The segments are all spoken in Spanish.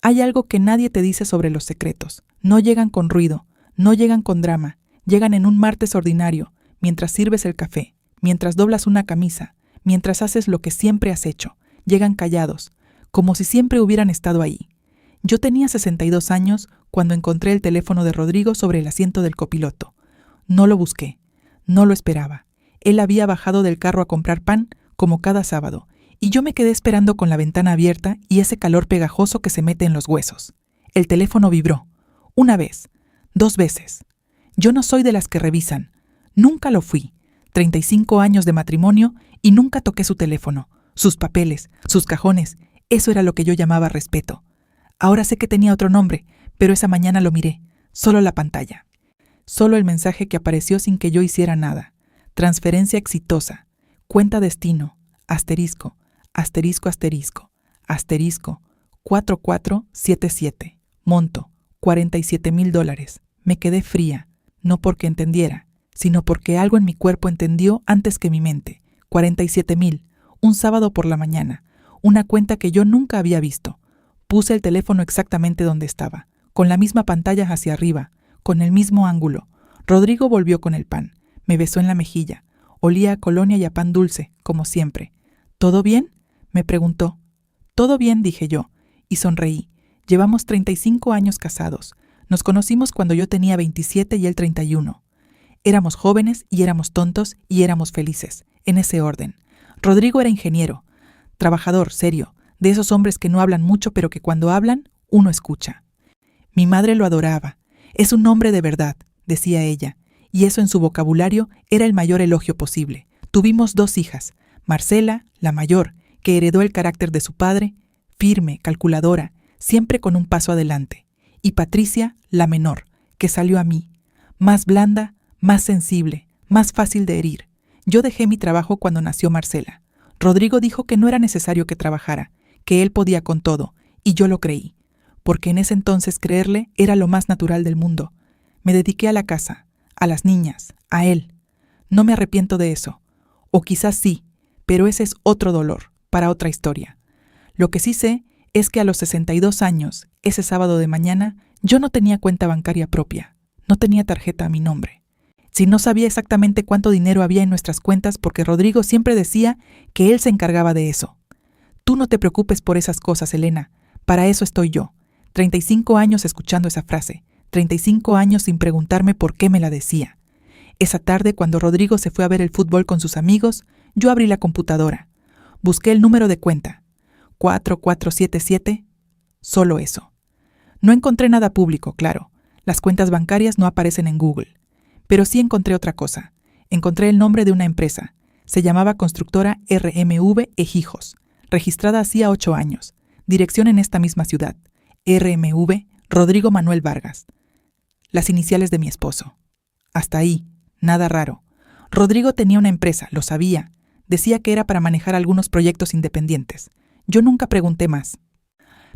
Hay algo que nadie te dice sobre los secretos. No llegan con ruido, no llegan con drama, llegan en un martes ordinario, mientras sirves el café, mientras doblas una camisa, mientras haces lo que siempre has hecho. Llegan callados, como si siempre hubieran estado ahí. Yo tenía 62 años cuando encontré el teléfono de Rodrigo sobre el asiento del copiloto. No lo busqué, no lo esperaba. Él había bajado del carro a comprar pan, como cada sábado, y yo me quedé esperando con la ventana abierta y ese calor pegajoso que se mete en los huesos. El teléfono vibró. Una vez, 2 veces. Yo no soy de las que revisan. Nunca lo fui. 35 años de matrimonio y nunca toqué su teléfono, sus papeles, sus cajones. Eso era lo que yo llamaba respeto. Ahora sé que tenía otro nombre, pero esa mañana lo miré. Solo la pantalla. Solo el mensaje que apareció sin que yo hiciera nada. Transferencia exitosa. Cuenta destino. Asterisco. Asterisco, asterisco, asterisco, 4477, monto, $47,000. Me quedé fría, no porque entendiera, sino porque algo en mi cuerpo entendió antes que mi mente. 47,000, un sábado por la mañana, una cuenta que yo nunca había visto. Puse el teléfono exactamente donde estaba, con la misma pantalla hacia arriba, con el mismo ángulo. Rodrigo volvió con el pan, me besó en la mejilla, olía a colonia y a pan dulce, como siempre. ¿Todo bien?, me preguntó. Todo bien, dije yo, y sonreí. Llevamos 35 años casados. Nos conocimos cuando yo tenía 27 y él 31. Éramos jóvenes y éramos tontos y éramos felices, en ese orden. Rodrigo era ingeniero, trabajador, serio, de esos hombres que no hablan mucho pero que cuando hablan, uno escucha. Mi madre lo adoraba. Es un hombre de verdad, decía ella, y eso en su vocabulario era el mayor elogio posible. Tuvimos 2 hijas, Marcela, la mayor, que heredó el carácter de su padre, firme, calculadora, siempre con un paso adelante, y Patricia, la menor, que salió a mí, más blanda, más sensible, más fácil de herir. Yo dejé mi trabajo cuando nació Marcela. Rodrigo dijo que no era necesario que trabajara, que él podía con todo, y yo lo creí, porque en ese entonces creerle era lo más natural del mundo. Me dediqué a la casa, a las niñas, a él. No me arrepiento de eso, o quizás sí, pero ese es otro dolor, para otra historia. Lo que sí sé es que a los 62 años, ese sábado de mañana, yo no tenía cuenta bancaria propia, no tenía tarjeta a mi nombre. Si no sabía exactamente cuánto dinero había en nuestras cuentas porque Rodrigo siempre decía que él se encargaba de eso. Tú no te preocupes por esas cosas, Elena, para eso estoy yo. 35 años escuchando esa frase, 35 años sin preguntarme por qué me la decía. Esa tarde, cuando Rodrigo se fue a ver el fútbol con sus amigos, yo abrí la computadora. Busqué el número de cuenta, 4477, solo eso. No encontré nada público, claro. Las cuentas bancarias no aparecen en Google. Pero sí encontré otra cosa. Encontré el nombre de una empresa. Se llamaba Constructora RMV Ejijos, registrada hacía 8 años. Dirección en esta misma ciudad. RMV Rodrigo Manuel Vargas. Las iniciales de mi esposo. Hasta ahí, nada raro. Rodrigo tenía una empresa, lo sabía. Decía que era para manejar algunos proyectos independientes. Yo nunca pregunté más.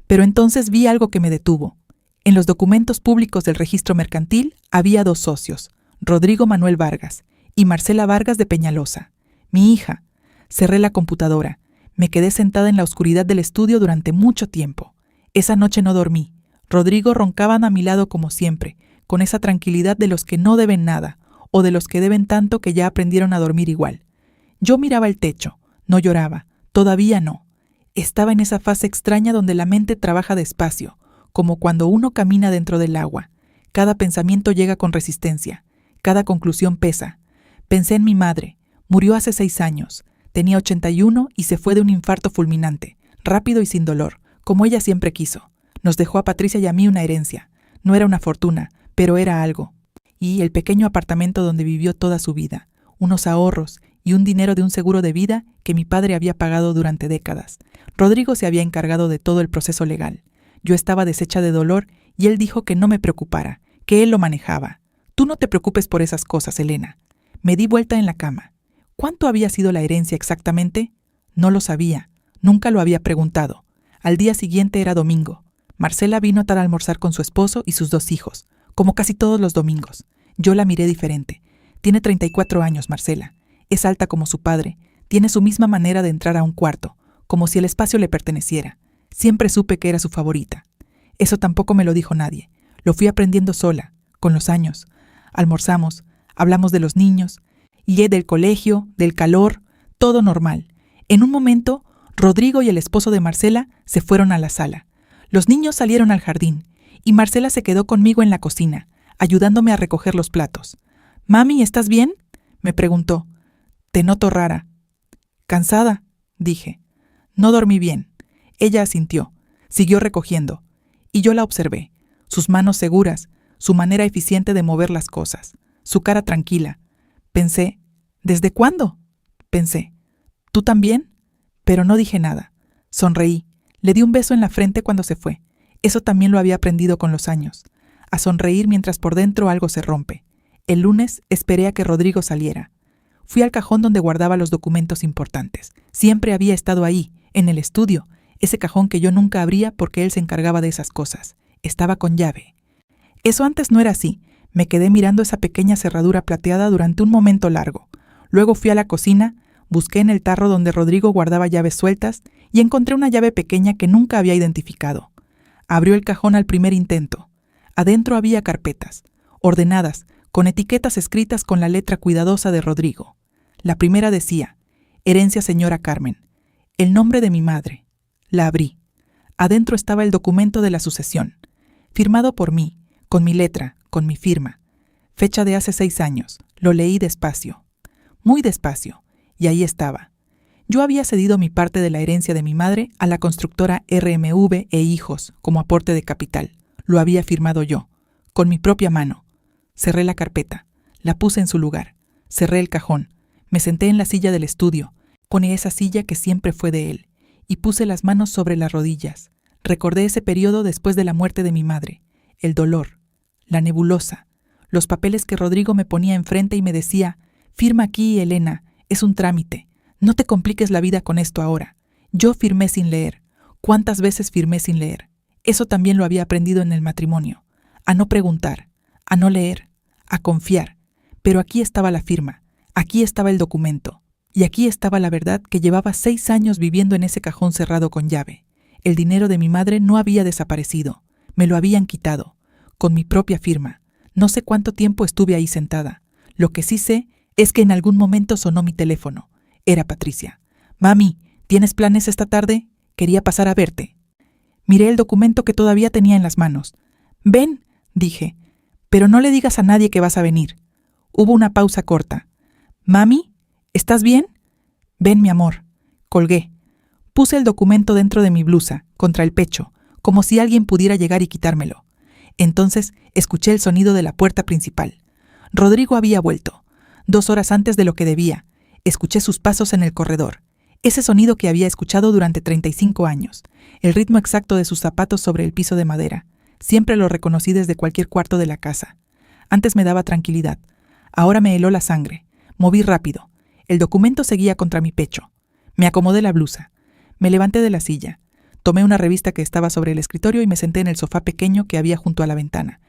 Pero entonces vi algo que me detuvo. En los documentos públicos del registro mercantil había 2 socios, Rodrigo Manuel Vargas y Marcela Vargas de Peñalosa, mi hija. Cerré la computadora. Me quedé sentada en la oscuridad del estudio durante mucho tiempo. Esa noche no dormí. Rodrigo roncaba a mi lado como siempre, con esa tranquilidad de los que no deben nada, o de los que deben tanto que ya aprendieron a dormir igual. Yo miraba el techo, no lloraba, todavía no. Estaba en esa fase extraña donde la mente trabaja despacio, como cuando uno camina dentro del agua. Cada pensamiento llega con resistencia, cada conclusión pesa. Pensé en mi madre, murió hace 6 años, tenía 81 y se fue de un infarto fulminante, rápido y sin dolor, como ella siempre quiso. Nos dejó a Patricia y a mí una herencia. No era una fortuna, pero era algo. Y el pequeño apartamento donde vivió toda su vida, unos ahorros y un dinero de un seguro de vida que mi padre había pagado durante décadas. Rodrigo se había encargado de todo el proceso legal. Yo estaba deshecha de dolor y él dijo que no me preocupara, que él lo manejaba. Tú no te preocupes por esas cosas, Elena. Me di vuelta en la cama. ¿Cuánto había sido la herencia exactamente? No lo sabía. Nunca lo había preguntado. Al día siguiente era domingo. Marcela vino a almorzar con su esposo y sus 2 hijos, como casi todos los domingos. Yo la miré diferente. Tiene 34 años, Marcela. Es alta como su padre. Tiene su misma manera de entrar a un cuarto, como si el espacio le perteneciera. Siempre supe que era su favorita. Eso tampoco me lo dijo nadie. Lo fui aprendiendo sola, con los años. Almorzamos, hablamos de los niños, y del colegio, del calor, todo normal. En un momento, Rodrigo y el esposo de Marcela se fueron a la sala. Los niños salieron al jardín, y Marcela se quedó conmigo en la cocina, ayudándome a recoger los platos. «Mami, ¿estás bien?», me preguntó. «Te noto rara». «¿Cansada?», dije. «No dormí bien». Ella asintió, siguió recogiendo, y yo la observé, sus manos seguras, su manera eficiente de mover las cosas, su cara tranquila. Pensé, ¿desde cuándo? Pensé, ¿tú también? Pero no dije nada. Sonreí, le di un beso en la frente cuando se fue. Eso también lo había aprendido con los años, a sonreír mientras por dentro algo se rompe. El lunes esperé a que Rodrigo saliera. Fui al cajón donde guardaba los documentos importantes. Siempre había estado ahí, en el estudio, ese cajón que yo nunca abría porque él se encargaba de esas cosas. Estaba con llave. Eso antes no era así. Me quedé mirando esa pequeña cerradura plateada durante un momento largo. Luego fui a la cocina, busqué en el tarro donde Rodrigo guardaba llaves sueltas y encontré una llave pequeña que nunca había identificado. Abrió el cajón al primer intento. Adentro había carpetas, ordenadas, con etiquetas escritas con la letra cuidadosa de Rodrigo. La primera decía, «Herencia señora Carmen». El nombre de mi madre. La abrí. Adentro estaba el documento de la sucesión, firmado por mí, con mi letra, con mi firma. Fecha de hace 6 años. Lo leí despacio. Muy despacio. Y ahí estaba. Yo había cedido mi parte de la herencia de mi madre a la constructora RMV e Hijos como aporte de capital. Lo había firmado yo, con mi propia mano. Cerré la carpeta. La puse en su lugar. Cerré el cajón. Me senté en la silla del estudio, con esa silla que siempre fue de él, y puse las manos sobre las rodillas. Recordé ese periodo después de la muerte de mi madre. El dolor. La nebulosa. Los papeles que Rodrigo me ponía enfrente y me decía, «Firma aquí, Elena. Es un trámite. No te compliques la vida con esto ahora». Yo firmé sin leer. ¿Cuántas veces firmé sin leer? Eso también lo había aprendido en el matrimonio. A no preguntar, a no leer, a confiar. Pero aquí estaba la firma, aquí estaba el documento, y aquí estaba la verdad que llevaba 6 años viviendo en ese cajón cerrado con llave. El dinero de mi madre no había desaparecido, me lo habían quitado, con mi propia firma. No sé cuánto tiempo estuve ahí sentada. Lo que sí sé es que en algún momento sonó mi teléfono. Era Patricia. «Mami, ¿tienes planes esta tarde? Quería pasar a verte». Miré el documento que todavía tenía en las manos. «Ven», dije, «pero no le digas a nadie que vas a venir». Hubo una pausa corta. «Mami, ¿estás bien?» «Ven, mi amor». Colgué. Puse el documento dentro de mi blusa, contra el pecho, como si alguien pudiera llegar y quitármelo. Entonces escuché el sonido de la puerta principal. Rodrigo había vuelto, 2 horas antes de lo que debía. Escuché sus pasos en el corredor. Ese sonido que había escuchado durante 35 años. El ritmo exacto de sus zapatos sobre el piso de madera. Siempre lo reconocí desde cualquier cuarto de la casa. Antes me daba tranquilidad. Ahora me heló la sangre. Moví rápido. El documento seguía contra mi pecho. Me acomodé la blusa. Me levanté de la silla. Tomé una revista que estaba sobre el escritorio y me senté en el sofá pequeño que había junto a la ventana.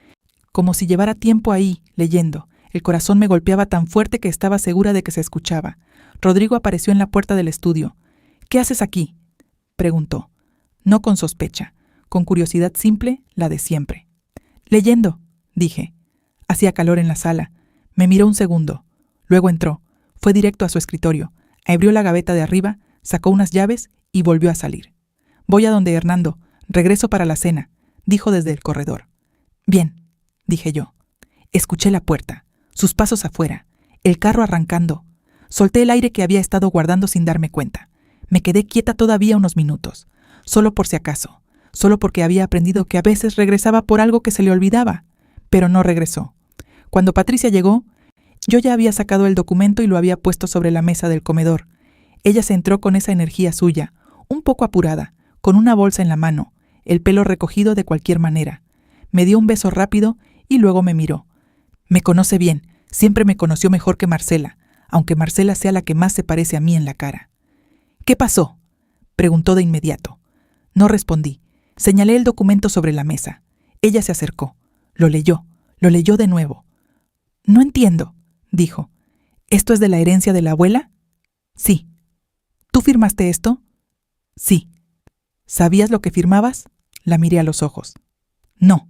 Como si llevara tiempo ahí, leyendo. El corazón me golpeaba tan fuerte que estaba segura de que se escuchaba. Rodrigo apareció en la puerta del estudio. «¿Qué haces aquí?», preguntó. No con sospecha, con curiosidad simple, la de siempre. «Leyendo», dije. Hacía calor en la sala. Me miró un segundo. Luego entró. Fue directo a su escritorio. Abrió la gaveta de arriba, sacó unas llaves y volvió a salir. «Voy a donde Hernando. Regreso para la cena», dijo desde el corredor. «Bien», dije yo. Escuché la puerta, sus pasos afuera, el carro arrancando. Solté el aire que había estado guardando sin darme cuenta. Me quedé quieta todavía unos minutos, solo por si acaso, solo porque había aprendido que a veces regresaba por algo que se le olvidaba, pero no regresó. Cuando Patricia llegó, yo ya había sacado el documento y lo había puesto sobre la mesa del comedor. Ella se entró con esa energía suya, un poco apurada, con una bolsa en la mano, el pelo recogido de cualquier manera. Me dio un beso rápido y luego me miró. Me conoce bien, siempre me conoció mejor que Marcela, aunque Marcela sea la que más se parece a mí en la cara. «¿Qué pasó?», preguntó de inmediato. No respondí. Señalé el documento sobre la mesa. Ella se acercó. Lo leyó de nuevo. «No entiendo», dijo. «¿Esto es de la herencia de la abuela?» «Sí». «¿Tú firmaste esto?» «Sí». «¿Sabías lo que firmabas?». La miré a los ojos. No.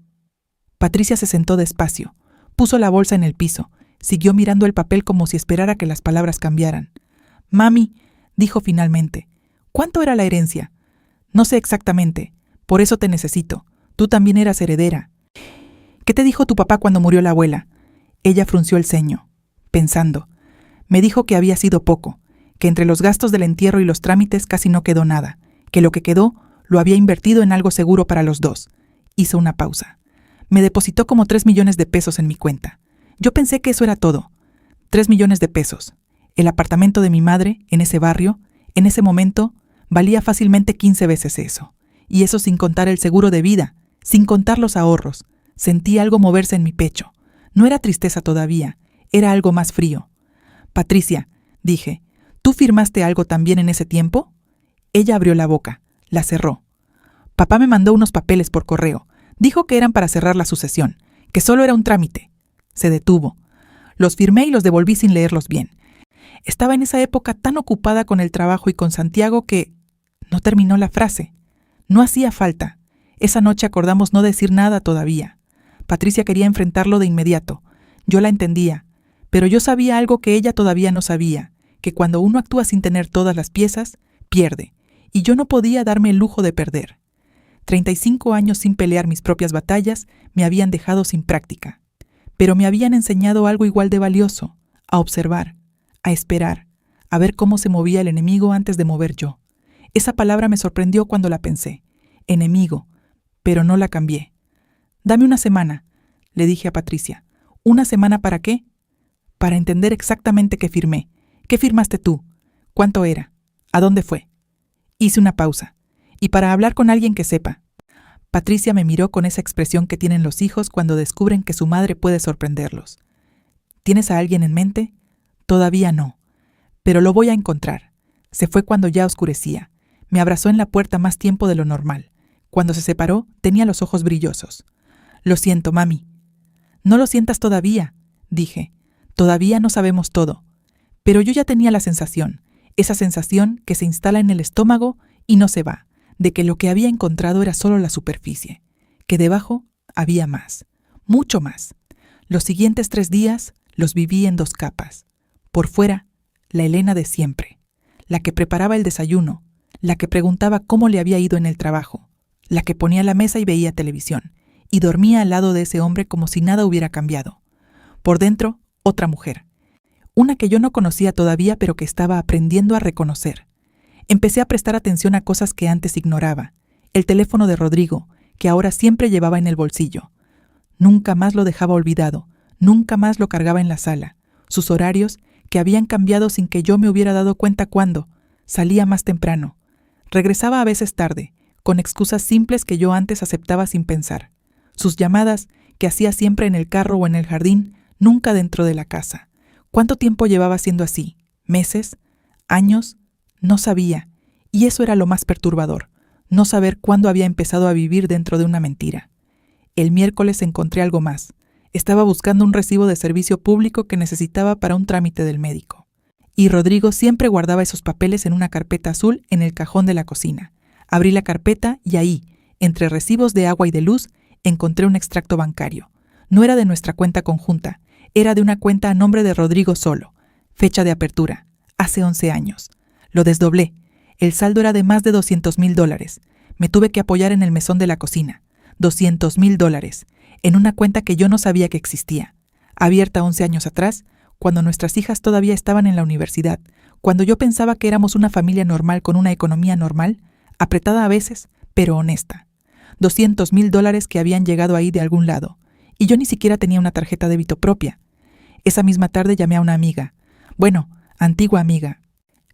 Patricia se sentó despacio, puso la bolsa en el piso, siguió mirando el papel como si esperara que las palabras cambiaran. Mami, dijo finalmente, ¿cuánto era la herencia? No sé exactamente, por eso te necesito. Tú también eras heredera. ¿Qué te dijo tu papá cuando murió la abuela? Ella frunció el ceño, pensando. Me dijo que había sido poco, que entre los gastos del entierro y los trámites casi no quedó nada, que lo que quedó lo había invertido en algo seguro para los dos. Hizo una pausa. Me depositó como 3 millones de pesos en mi cuenta. Yo pensé que eso era todo. 3 millones de pesos. El apartamento de mi madre, en ese barrio, en ese momento, valía fácilmente 15 veces eso. Y eso sin contar el seguro de vida, sin contar los ahorros. Sentí algo moverse en mi pecho. No era tristeza todavía, era algo más frío. Patricia, dije, ¿tú firmaste algo también en ese tiempo? Ella abrió la boca, la cerró. Papá me mandó unos papeles por correo. Dijo que eran para cerrar la sucesión, que solo era un trámite. Se detuvo. Los firmé y los devolví sin leerlos bien. Estaba en esa época tan ocupada con el trabajo y con Santiago que... No terminó la frase. No hacía falta. Esa noche acordamos no decir nada todavía. Patricia quería enfrentarlo de inmediato. Yo la entendía. Pero yo sabía algo que ella todavía no sabía, que cuando uno actúa sin tener todas las piezas, pierde. Y yo no podía darme el lujo de perder. 35 años sin pelear mis propias batallas me habían dejado sin práctica. Pero me habían enseñado algo igual de valioso, a observar, a esperar, a ver cómo se movía el enemigo antes de mover yo. Esa palabra me sorprendió cuando la pensé. Enemigo, pero no la cambié. Dame una semana, le dije a Patricia. ¿Una semana para qué? Para entender exactamente qué firmé. ¿Qué firmaste tú? ¿Cuánto era? ¿A dónde fue? Hice una pausa. Y para hablar con alguien que sepa. Patricia me miró con esa expresión que tienen los hijos cuando descubren que su madre puede sorprenderlos. ¿Tienes a alguien en mente? Todavía no. Pero lo voy a encontrar. Se fue cuando ya oscurecía. Me abrazó en la puerta más tiempo de lo normal. Cuando se separó, tenía los ojos brillosos. Lo siento, mami. No lo sientas todavía, dije. Todavía no sabemos todo. Pero yo ya tenía la sensación, esa sensación que se instala en el estómago y no se va, de que lo que había encontrado era solo la superficie, que debajo había más, mucho más. Los siguientes 3 días los viví en 2 capas. Por fuera, la Elena de siempre, la que preparaba el desayuno, la que preguntaba cómo le había ido en el trabajo, la que ponía la mesa y veía televisión, y dormía al lado de ese hombre como si nada hubiera cambiado. Por dentro, otra mujer, una que yo no conocía todavía pero que estaba aprendiendo a reconocer. Empecé a prestar atención a cosas que antes ignoraba. El teléfono de Rodrigo, que ahora siempre llevaba en el bolsillo. Nunca más lo dejaba olvidado, nunca más lo cargaba en la sala. Sus horarios, que habían cambiado sin que yo me hubiera dado cuenta cuándo. Salía más temprano. Regresaba a veces tarde, con excusas simples que yo antes aceptaba sin pensar. Sus llamadas, que hacía siempre en el carro o en el jardín, nunca dentro de la casa. ¿Cuánto tiempo llevaba siendo así? ¿Meses? ¿Años? No sabía, y eso era lo más perturbador, no saber cuándo había empezado a vivir dentro de una mentira. El miércoles encontré algo más. Estaba buscando un recibo de servicio público que necesitaba para un trámite del médico. Y Rodrigo siempre guardaba esos papeles en una carpeta azul en el cajón de la cocina. Abrí la carpeta y ahí, entre recibos de agua y de luz, encontré un extracto bancario. No era de nuestra cuenta conjunta, era de una cuenta a nombre de Rodrigo solo. Fecha de apertura, hace 11 años. Lo desdoblé. El saldo era de más de $200,000. Me tuve que apoyar en el mesón de la cocina. $200,000. En una cuenta que yo no sabía que existía. Abierta 11 años atrás, cuando nuestras hijas todavía estaban en la universidad, cuando yo pensaba que éramos una familia normal con una economía normal, apretada a veces, pero honesta. $200,000 que habían llegado ahí de algún lado. Y yo ni siquiera tenía una tarjeta de débito propia. Esa misma tarde llamé a una amiga. Bueno, antigua amiga.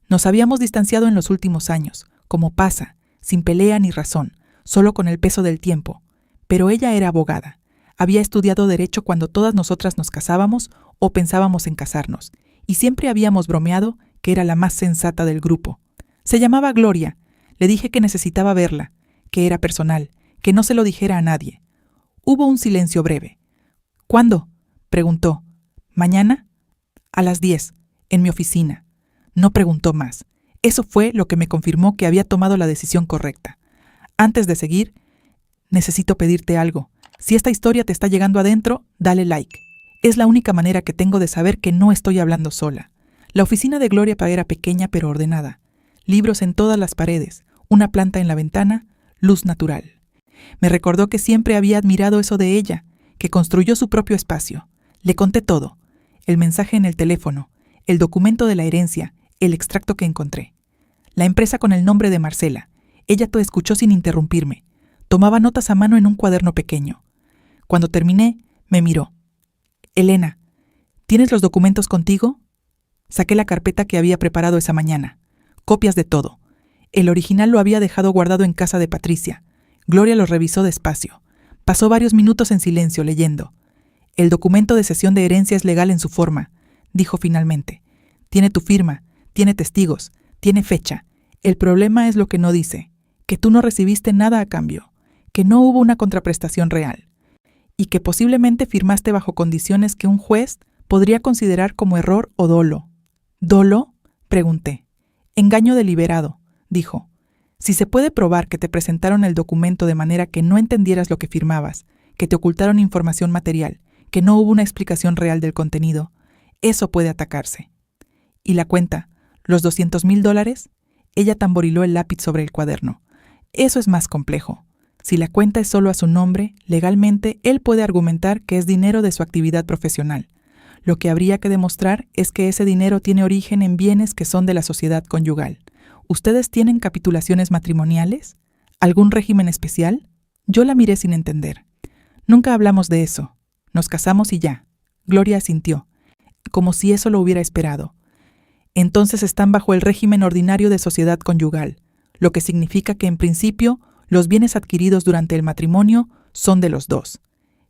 Nos habíamos distanciado en los últimos años, como pasa, sin pelea ni razón, solo con el peso del tiempo. Pero ella era abogada. Había estudiado Derecho cuando todas nosotras nos casábamos o pensábamos en casarnos, y siempre habíamos bromeado que era la más sensata del grupo. Se llamaba Gloria. Le dije que necesitaba verla, que era personal, que no se lo dijera a nadie. Hubo un silencio breve. ¿Cuándo?, preguntó. ¿Mañana? A las 10, en mi oficina. No preguntó más. Eso fue lo que me confirmó que había tomado la decisión correcta. Antes de seguir, necesito pedirte algo. Si esta historia te está llegando adentro, dale like. Es la única manera que tengo de saber que no estoy hablando sola. La oficina de Gloria era pequeña pero ordenada. Libros en todas las paredes, una planta en la ventana, luz natural. Me recordó que siempre había admirado eso de ella, que construyó su propio espacio. Le conté todo. El mensaje en el teléfono, el documento de la herencia, el extracto que encontré. La empresa con el nombre de Marcela. Ella todo escuchó sin interrumpirme. Tomaba notas a mano en un cuaderno pequeño. Cuando terminé, me miró. Elena, ¿tienes los documentos contigo? Saqué la carpeta que había preparado esa mañana. Copias de todo. El original lo había dejado guardado en casa de Patricia. Gloria lo revisó despacio. Pasó varios minutos en silencio leyendo. El documento de cesión de herencia es legal en su forma, dijo finalmente. Tiene tu firma, tiene testigos, tiene fecha. El problema es lo que no dice, que tú no recibiste nada a cambio, que no hubo una contraprestación real, y que posiblemente firmaste bajo condiciones que un juez podría considerar como error o dolo. ¿Dolo?, pregunté. Engaño deliberado, dijo. Si se puede probar que te presentaron el documento de manera que no entendieras lo que firmabas, que te ocultaron información material, que no hubo una explicación real del contenido, eso puede atacarse. ¿Y la cuenta? ¿Los $200,000? Ella tamboriló el lápiz sobre el cuaderno. Eso es más complejo. Si la cuenta es solo a su nombre, legalmente él puede argumentar que es dinero de su actividad profesional. Lo que habría que demostrar es que ese dinero tiene origen en bienes que son de la sociedad conyugal. ¿Ustedes tienen capitulaciones matrimoniales? ¿Algún régimen especial? Yo la miré sin entender. Nunca hablamos de eso. Nos casamos y ya. Gloria asintió, como si eso lo hubiera esperado. Entonces están bajo el régimen ordinario de sociedad conyugal, lo que significa que en principio los bienes adquiridos durante el matrimonio son de los dos.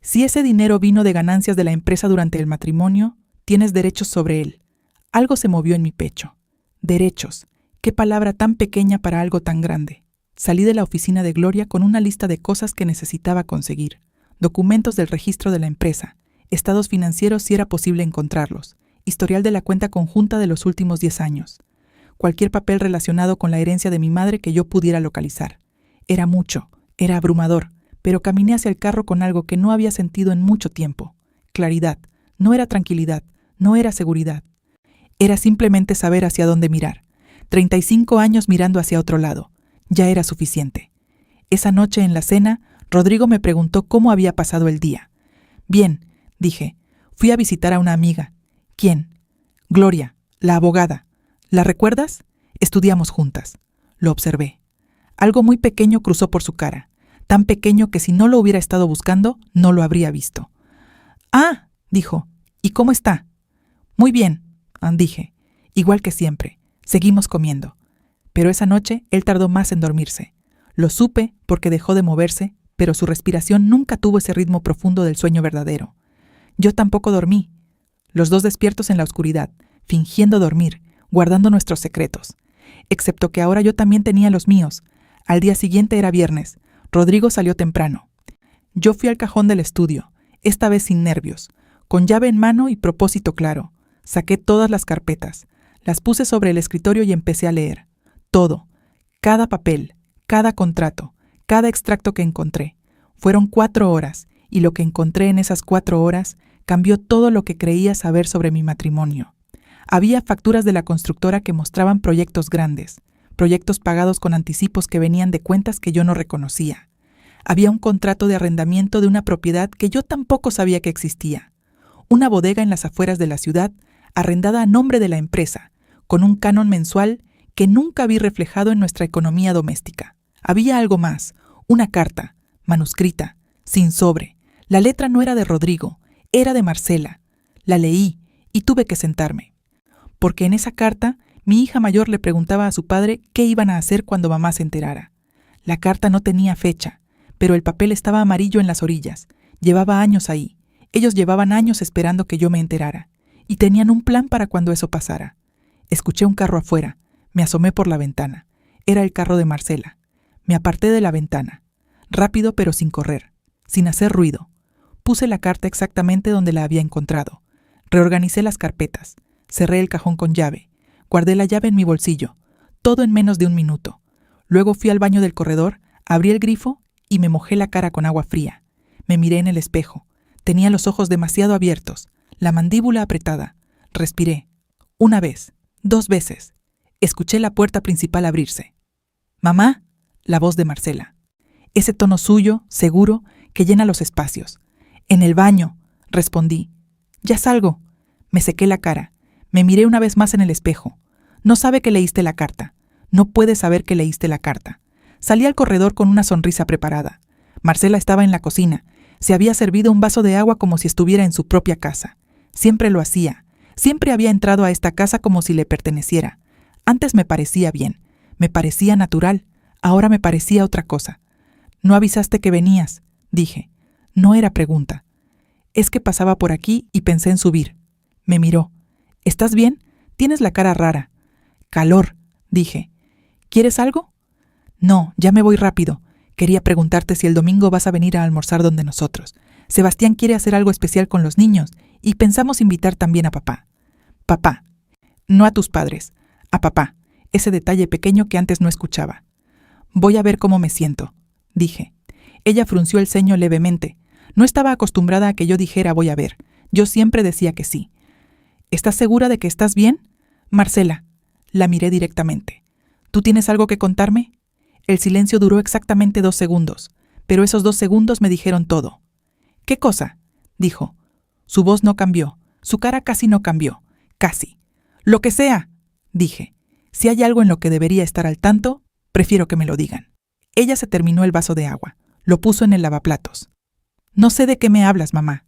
Si ese dinero vino de ganancias de la empresa durante el matrimonio, tienes derechos sobre él. Algo se movió en mi pecho. Derechos. Qué palabra tan pequeña para algo tan grande. Salí de la oficina de Gloria con una lista de cosas que necesitaba conseguir. Documentos del registro de la empresa, estados financieros si era posible encontrarlos, historial de la cuenta conjunta de los últimos 10 años. Cualquier papel relacionado con la herencia de mi madre que yo pudiera localizar. Era mucho, era abrumador, pero caminé hacia el carro con algo que no había sentido en mucho tiempo. Claridad, no era tranquilidad, no era seguridad. Era simplemente saber hacia dónde mirar. 35 años mirando hacia otro lado. Ya era suficiente. Esa noche en la cena, Rodrigo me preguntó cómo había pasado el día. Bien, dije. Fui a visitar a una amiga. ¿Quién? Gloria, la abogada. ¿La recuerdas? Estudiamos juntas. Lo observé. Algo muy pequeño cruzó por su cara. Tan pequeño que si no lo hubiera estado buscando, no lo habría visto. «Ah», dijo. «¿Y cómo está?» «Muy bien», dije. «Igual que siempre. Seguimos comiendo». Pero esa noche él tardó más en dormirse. Lo supe porque dejó de moverse, pero su respiración nunca tuvo ese ritmo profundo del sueño verdadero. Yo tampoco dormí. Los dos despiertos en la oscuridad, fingiendo dormir, guardando nuestros secretos. Excepto que ahora yo también tenía los míos. Al día siguiente era viernes. Rodrigo salió temprano. Yo fui al cajón del estudio, esta vez sin nervios, con llave en mano y propósito claro. Saqué todas las carpetas, las puse sobre el escritorio y empecé a leer. Todo, cada papel, cada contrato, cada extracto que encontré. Fueron 4 horas, y lo que encontré en esas 4 horas cambió todo lo que creía saber sobre mi matrimonio. Había facturas de la constructora que mostraban proyectos grandes, proyectos pagados con anticipos que venían de cuentas que yo no reconocía. Había un contrato de arrendamiento de una propiedad que yo tampoco sabía que existía. Una bodega en las afueras de la ciudad, arrendada a nombre de la empresa, con un canon mensual que nunca vi reflejado en nuestra economía doméstica. Había algo más, una carta, manuscrita, sin sobre. La letra no era de Rodrigo, era de Marcela. La leí y tuve que sentarme. Porque en esa carta, mi hija mayor le preguntaba a su padre qué iban a hacer cuando mamá se enterara. La carta no tenía fecha, pero el papel estaba amarillo en las orillas. Llevaba años ahí. Ellos llevaban años esperando que yo me enterara. Y tenían un plan para cuando eso pasara. Escuché un carro afuera. Me asomé por la ventana. Era el carro de Marcela. Me aparté de la ventana. Rápido pero sin correr. Sin hacer ruido. Puse la carta exactamente donde la había encontrado. Reorganicé las carpetas. Cerré el cajón con llave. Guardé la llave en mi bolsillo. Todo en menos de 1 minuto. Luego fui al baño del corredor, abrí el grifo y me mojé la cara con agua fría. Me miré en el espejo. Tenía los ojos demasiado abiertos, la mandíbula apretada. Respiré. 1 vez, 2 veces. Escuché la puerta principal abrirse. «¡Mamá!», la voz de Marcela. Ese tono suyo, seguro, que llena los espacios. «En el baño», respondí. «Ya salgo». Me sequé la cara. Me miré una vez más en el espejo. «No sabe que leíste la carta. No puede saber que leíste la carta». Salí al corredor con una sonrisa preparada. Marcela estaba en la cocina. Se había servido un vaso de agua como si estuviera en su propia casa. Siempre lo hacía. Siempre había entrado a esta casa como si le perteneciera. Antes me parecía bien. Me parecía natural. Ahora me parecía otra cosa. «No avisaste que venías», dije. No era pregunta. Es que pasaba por aquí y pensé en subir. Me miró. «¿Estás bien? Tienes la cara rara». «Calor», dije. «¿Quieres algo?» «No, ya me voy rápido. Quería preguntarte si el domingo vas a venir a almorzar donde nosotros. Sebastián quiere hacer algo especial con los niños y pensamos invitar también a papá». «Papá». No a tus padres. A papá. Ese detalle pequeño que antes no escuchaba. «Voy a ver cómo me siento», dije. Ella frunció el ceño levemente. No estaba acostumbrada a que yo dijera voy a ver. Yo siempre decía que sí. «¿Estás segura de que estás bien?» «Marcela». La miré directamente. «¿Tú tienes algo que contarme?» El silencio duró exactamente 2 segundos, pero esos 2 segundos me dijeron todo. «¿Qué cosa?», dijo. Su voz no cambió, su cara casi no cambió, casi. «Lo que sea», dije. Si hay algo en lo que debería estar al tanto, prefiero que me lo digan. Ella se terminó el vaso de agua, lo puso en el lavaplatos. «No sé de qué me hablas, mamá».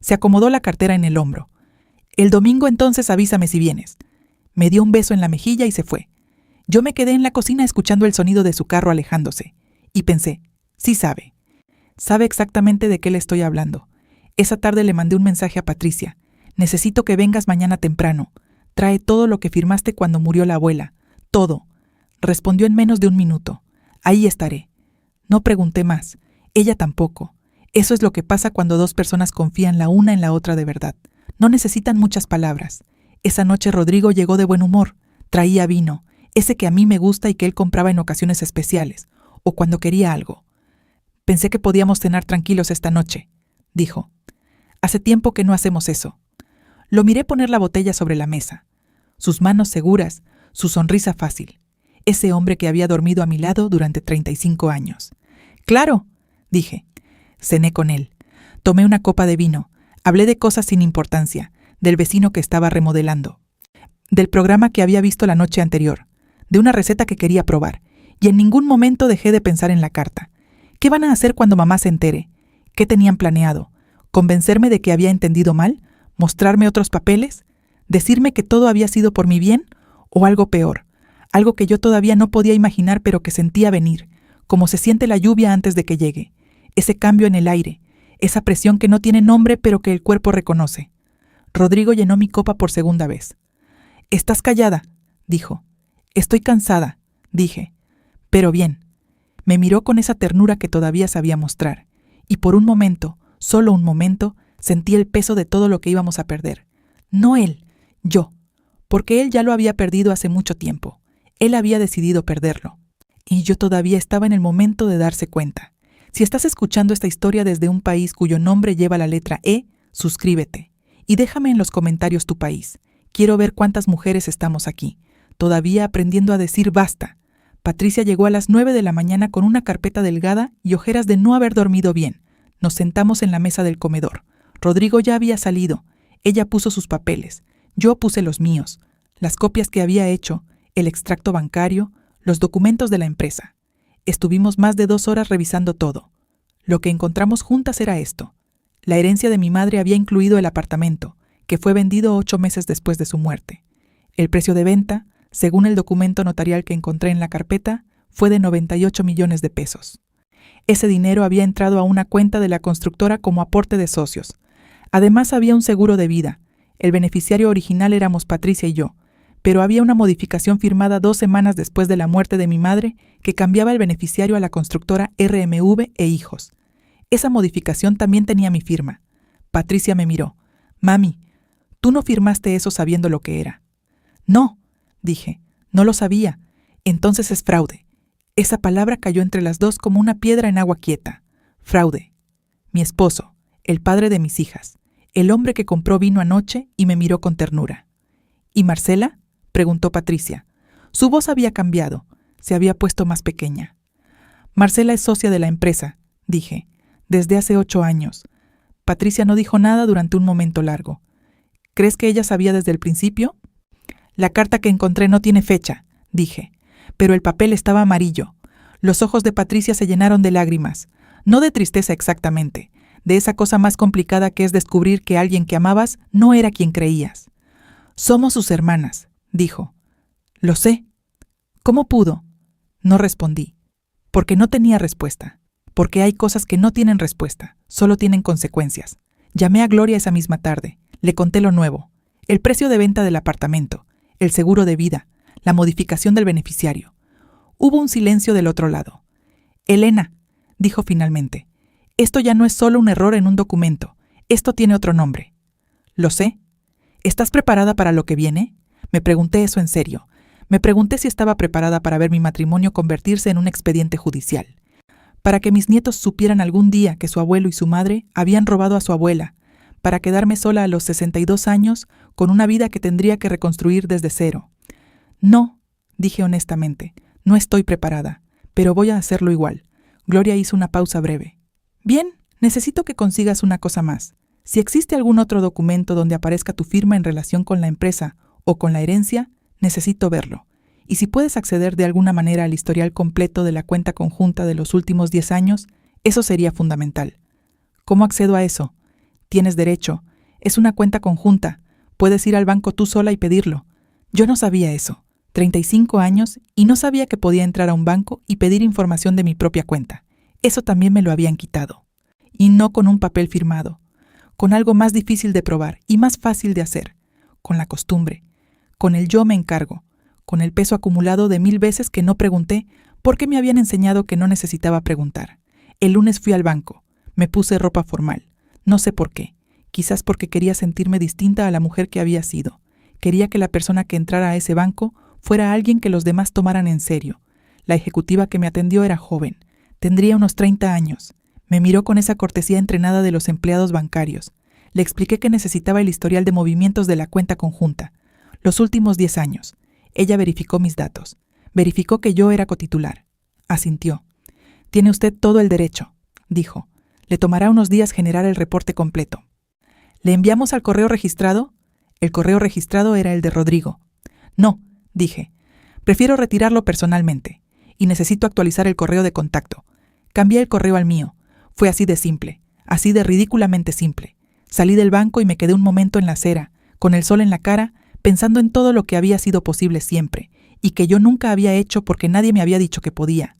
Se acomodó la cartera en el hombro. «El domingo entonces avísame si vienes». Me dio un beso en la mejilla y se fue. Yo me quedé en la cocina escuchando el sonido de su carro alejándose, y pensé, sí sabe. Sabe exactamente de qué le estoy hablando. Esa tarde le mandé un mensaje a Patricia. «Necesito que vengas mañana temprano. Trae todo lo que firmaste cuando murió la abuela. Todo». Respondió en menos de 1 minuto. «Ahí estaré». No pregunté más. Ella tampoco. Eso es lo que pasa cuando 2 personas confían la una en la otra de verdad. No necesitan muchas palabras. Esa noche Rodrigo llegó de buen humor. Traía vino. Ese que a mí me gusta y que él compraba en ocasiones especiales, o cuando quería algo. «Pensé que podíamos cenar tranquilos esta noche», dijo. «Hace tiempo que no hacemos eso». Lo miré poner la botella sobre la mesa. Sus manos seguras, su sonrisa fácil. Ese hombre que había dormido a mi lado durante 35 años. «Claro», dije. Cené con él. Tomé una copa de vino. Hablé de cosas sin importancia, del vecino que estaba remodelando, del programa que había visto la noche anterior, de una receta que quería probar, y en ningún momento dejé de pensar en la carta. ¿Qué van a hacer cuando mamá se entere? ¿Qué tenían planeado? ¿Convencerme de que había entendido mal? ¿Mostrarme otros papeles? ¿Decirme que todo había sido por mi bien? ¿O algo peor? Algo que yo todavía no podía imaginar pero que sentía venir, como se siente la lluvia antes de que llegue. Ese cambio en el aire, esa presión que no tiene nombre pero que el cuerpo reconoce. Rodrigo llenó mi copa por 2ª vez. «Estás callada», dijo. «Estoy cansada», dije. «Pero bien». Me miró con esa ternura que todavía sabía mostrar, y por un momento, solo un momento, sentí el peso de todo lo que íbamos a perder. No él, yo, porque él ya lo había perdido hace mucho tiempo. Él había decidido perderlo. Y yo todavía estaba en el momento de darse cuenta. Si estás escuchando esta historia desde un país cuyo nombre lleva la letra E, suscríbete. Y déjame en los comentarios tu país. Quiero ver cuántas mujeres estamos aquí, todavía aprendiendo a decir basta. Patricia llegó a las 9 de la mañana con una carpeta delgada y ojeras de no haber dormido bien. Nos sentamos en la mesa del comedor. Rodrigo ya había salido. Ella puso sus papeles. Yo puse los míos. Las copias que había hecho, el extracto bancario, los documentos de la empresa. Estuvimos más de 2 horas revisando todo. Lo que encontramos juntas era esto. La herencia de mi madre había incluido el apartamento, que fue vendido 8 meses después de su muerte. El precio de venta, según el documento notarial que encontré en la carpeta, fue de 98 millones de pesos. Ese dinero había entrado a una cuenta de la constructora como aporte de socios. Además había un seguro de vida. El beneficiario original éramos Patricia y yo, pero había una modificación firmada 2 semanas después de la muerte de mi madre que cambiaba el beneficiario a la constructora RMV e Hijos. Esa modificación también tenía mi firma. Patricia me miró. «Mami, tú no firmaste eso sabiendo lo que era». «No», dije, «no lo sabía. Entonces es fraude». Esa palabra cayó entre las dos como una piedra en agua quieta. Fraude. mi esposo, el padre de mis hijas, el hombre que compró vino anoche y me miró con ternura. ¿Y Marcela?, preguntó Patricia. Su voz había cambiado, se había puesto más pequeña. Marcela es socia de la empresa, dije, desde hace 8 años. Patricia no dijo nada durante un momento largo. ¿Crees que ella sabía desde el principio? La carta que encontré no tiene fecha, dije, pero el papel estaba amarillo. Los ojos de Patricia se llenaron de lágrimas, no de tristeza exactamente, de esa cosa más complicada que es descubrir que alguien que amabas no era quien creías. Somos sus hermanas, dijo. Lo sé. ¿Cómo pudo? No respondí, porque no tenía respuesta, porque hay cosas que no tienen respuesta, solo tienen consecuencias. Llamé a Gloria esa misma tarde, le conté lo nuevo, el precio de venta del apartamento, el seguro de vida, la modificación del beneficiario. Hubo un silencio del otro lado. Elena, dijo finalmente, esto ya no es solo un error en un documento, esto tiene otro nombre. Lo sé. ¿Estás preparada para lo que viene? Me pregunté eso en serio. Me pregunté si estaba preparada para ver mi matrimonio convertirse en un expediente judicial, para que mis nietos supieran algún día que su abuelo y su madre habían robado a su abuela, para quedarme sola a los 62 años con una vida que tendría que reconstruir desde cero. No, dije honestamente, no estoy preparada, pero voy a hacerlo igual. Gloria hizo una pausa breve. Bien, necesito que consigas una cosa más. Si existe algún otro documento donde aparezca tu firma en relación con la empresa o con la herencia, necesito verlo. Y si puedes acceder de alguna manera al historial completo de la cuenta conjunta de los últimos 10 años, eso sería fundamental. ¿Cómo accedo a eso? Tienes derecho. Es una cuenta conjunta. Puedes ir al banco tú sola y pedirlo. Yo no sabía eso. 35 años y no sabía que podía entrar a un banco y pedir información de mi propia cuenta. Eso también me lo habían quitado. Y no con un papel firmado. Con algo más difícil de probar y más fácil de hacer, con la costumbre, con el yo me encargo, con el peso acumulado de 1000 veces que no pregunté porque me habían enseñado que no necesitaba preguntar. El lunes fui al banco, me puse ropa formal, no sé por qué, quizás porque quería sentirme distinta a la mujer que había sido. Quería que la persona que entrara a ese banco fuera alguien que los demás tomaran en serio. La ejecutiva que me atendió era joven, tendría unos 30 años. Me miró con esa cortesía entrenada de los empleados bancarios. Le expliqué que necesitaba el historial de movimientos de la cuenta conjunta. Los últimos 10 años. Ella verificó mis datos. Verificó que yo era cotitular. Asintió. Tiene usted todo el derecho, dijo. Le tomará unos días generar el reporte completo. ¿Le enviamos al correo registrado? El correo registrado era el de Rodrigo. No, dije. Prefiero retirarlo personalmente. Y necesito actualizar el correo de contacto. Cambié el correo al mío. Fue así de simple, así de ridículamente simple. Salí del banco y me quedé un momento en la acera, con el sol en la cara, pensando en todo lo que había sido posible siempre, y que yo nunca había hecho porque nadie me había dicho que podía.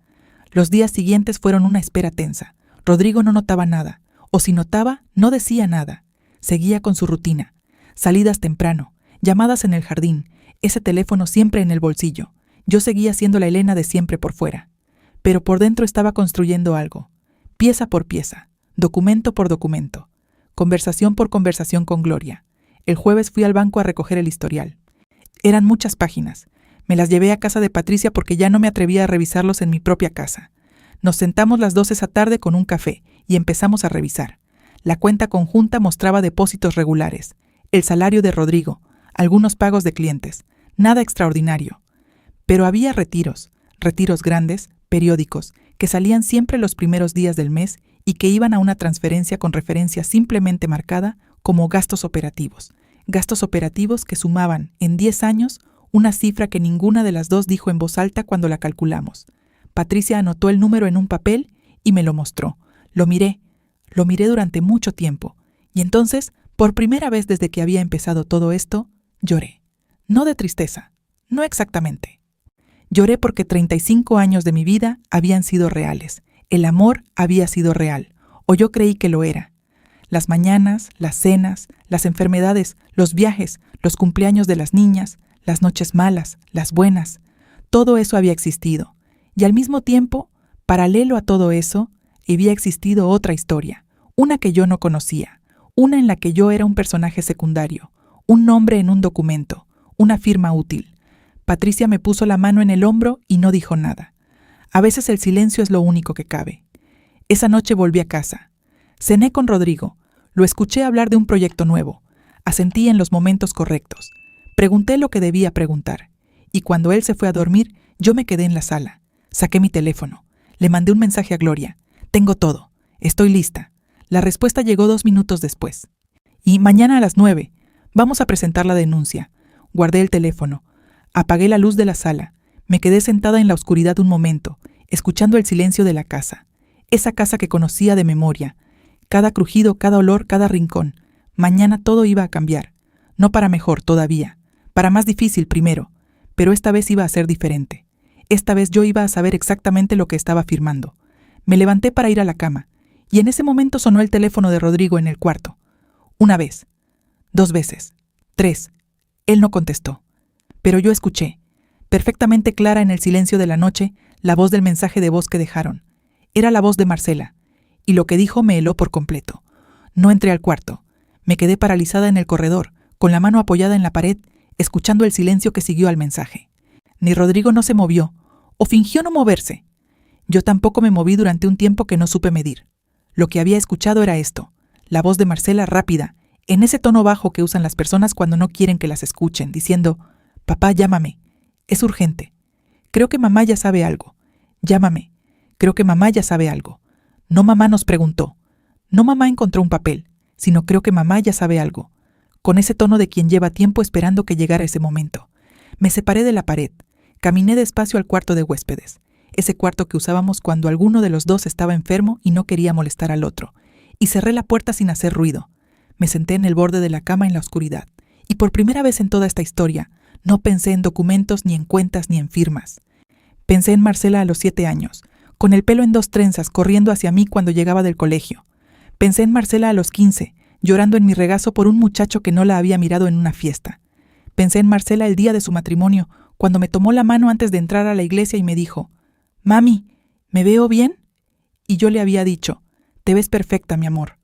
Los días siguientes fueron una espera tensa. Rodrigo no notaba nada, o si notaba, no decía nada. Seguía con su rutina. Salidas temprano, llamadas en el jardín, ese teléfono siempre en el bolsillo. Yo seguía siendo la Elena de siempre por fuera. Pero por dentro estaba construyendo algo. Pieza por pieza, documento por documento, conversación por conversación con Gloria. El jueves fui al banco a recoger el historial. Eran muchas páginas. Me las llevé a casa de Patricia porque ya no me atrevía a revisarlos en mi propia casa. Nos sentamos las 2 esa tarde con un café y empezamos a revisar. La cuenta conjunta mostraba depósitos regulares, el salario de Rodrigo, algunos pagos de clientes, nada extraordinario. Pero había retiros grandes, periódicos, que salían siempre los primeros días del mes y que iban a una transferencia con referencia simplemente marcada como gastos operativos que sumaban en 10 años una cifra que ninguna de las dos dijo en voz alta cuando la calculamos. Patricia anotó el número en un papel y me lo mostró. Lo miré durante mucho tiempo, y entonces, por primera vez desde que había empezado todo esto, lloré. No de tristeza, no exactamente. Lloré porque 35 años de mi vida habían sido reales. El amor había sido real, o yo creí que lo era. Las mañanas, las cenas, las enfermedades, los viajes, los cumpleaños de las niñas, las noches malas, las buenas, todo eso había existido. Y al mismo tiempo, paralelo a todo eso, había existido otra historia, una que yo no conocía, una en la que yo era un personaje secundario, un nombre en un documento, una firma útil. Patricia me puso la mano en el hombro y no dijo nada. A veces el silencio es lo único que cabe. Esa noche volví a casa. Cené con Rodrigo. Lo escuché hablar de un proyecto nuevo. Asentí en los momentos correctos. Pregunté lo que debía preguntar. Y cuando él se fue a dormir, yo me quedé en la sala. Saqué mi teléfono. Le mandé un mensaje a Gloria. Tengo todo. Estoy lista. La respuesta llegó 2 minutos después. Y mañana a las 9. Vamos a presentar la denuncia. Guardé el teléfono. Apagué la luz de la sala. Me quedé sentada en la oscuridad un momento, escuchando el silencio de la casa. Esa casa que conocía de memoria. Cada crujido, cada olor, cada rincón. Mañana todo iba a cambiar. No para mejor todavía. Para más difícil primero. Pero esta vez iba a ser diferente. Esta vez yo iba a saber exactamente lo que estaba firmando. Me levanté para ir a la cama, y en ese momento sonó el teléfono de Rodrigo en el cuarto. 1 vez, 2 veces, 3. Él no contestó. Pero yo escuché, perfectamente clara en el silencio de la noche, la voz del mensaje de voz que dejaron. Era la voz de Marcela, y lo que dijo me heló por completo. No entré al cuarto. Me quedé paralizada en el corredor, con la mano apoyada en la pared, escuchando el silencio que siguió al mensaje. Ni Rodrigo no se movió, o fingió no moverse. Yo tampoco me moví durante un tiempo que no supe medir. Lo que había escuchado era esto, la voz de Marcela rápida, en ese tono bajo que usan las personas cuando no quieren que las escuchen, diciendo: «Papá, llámame. Es urgente. Creo que mamá ya sabe algo. Llámame. Creo que mamá ya sabe algo. No mamá nos preguntó. No mamá encontró un papel, sino creo que mamá ya sabe algo». Con ese tono de quien lleva tiempo esperando que llegara ese momento. Me separé de la pared. Caminé despacio al cuarto de huéspedes. Ese cuarto que usábamos cuando alguno de los dos estaba enfermo y no quería molestar al otro. Y cerré la puerta sin hacer ruido. Me senté en el borde de la cama en la oscuridad. Y por primera vez en toda esta historia, no pensé en documentos, ni en cuentas, ni en firmas. Pensé en Marcela a los 7 años, con el pelo en 2 trenzas, corriendo hacia mí cuando llegaba del colegio. Pensé en Marcela a los 15, llorando en mi regazo por un muchacho que no la había mirado en una fiesta. Pensé en Marcela el día de su matrimonio, cuando me tomó la mano antes de entrar a la iglesia y me dijo: «Mami, ¿me veo bien?». Y yo le había dicho: «Te ves perfecta, mi amor».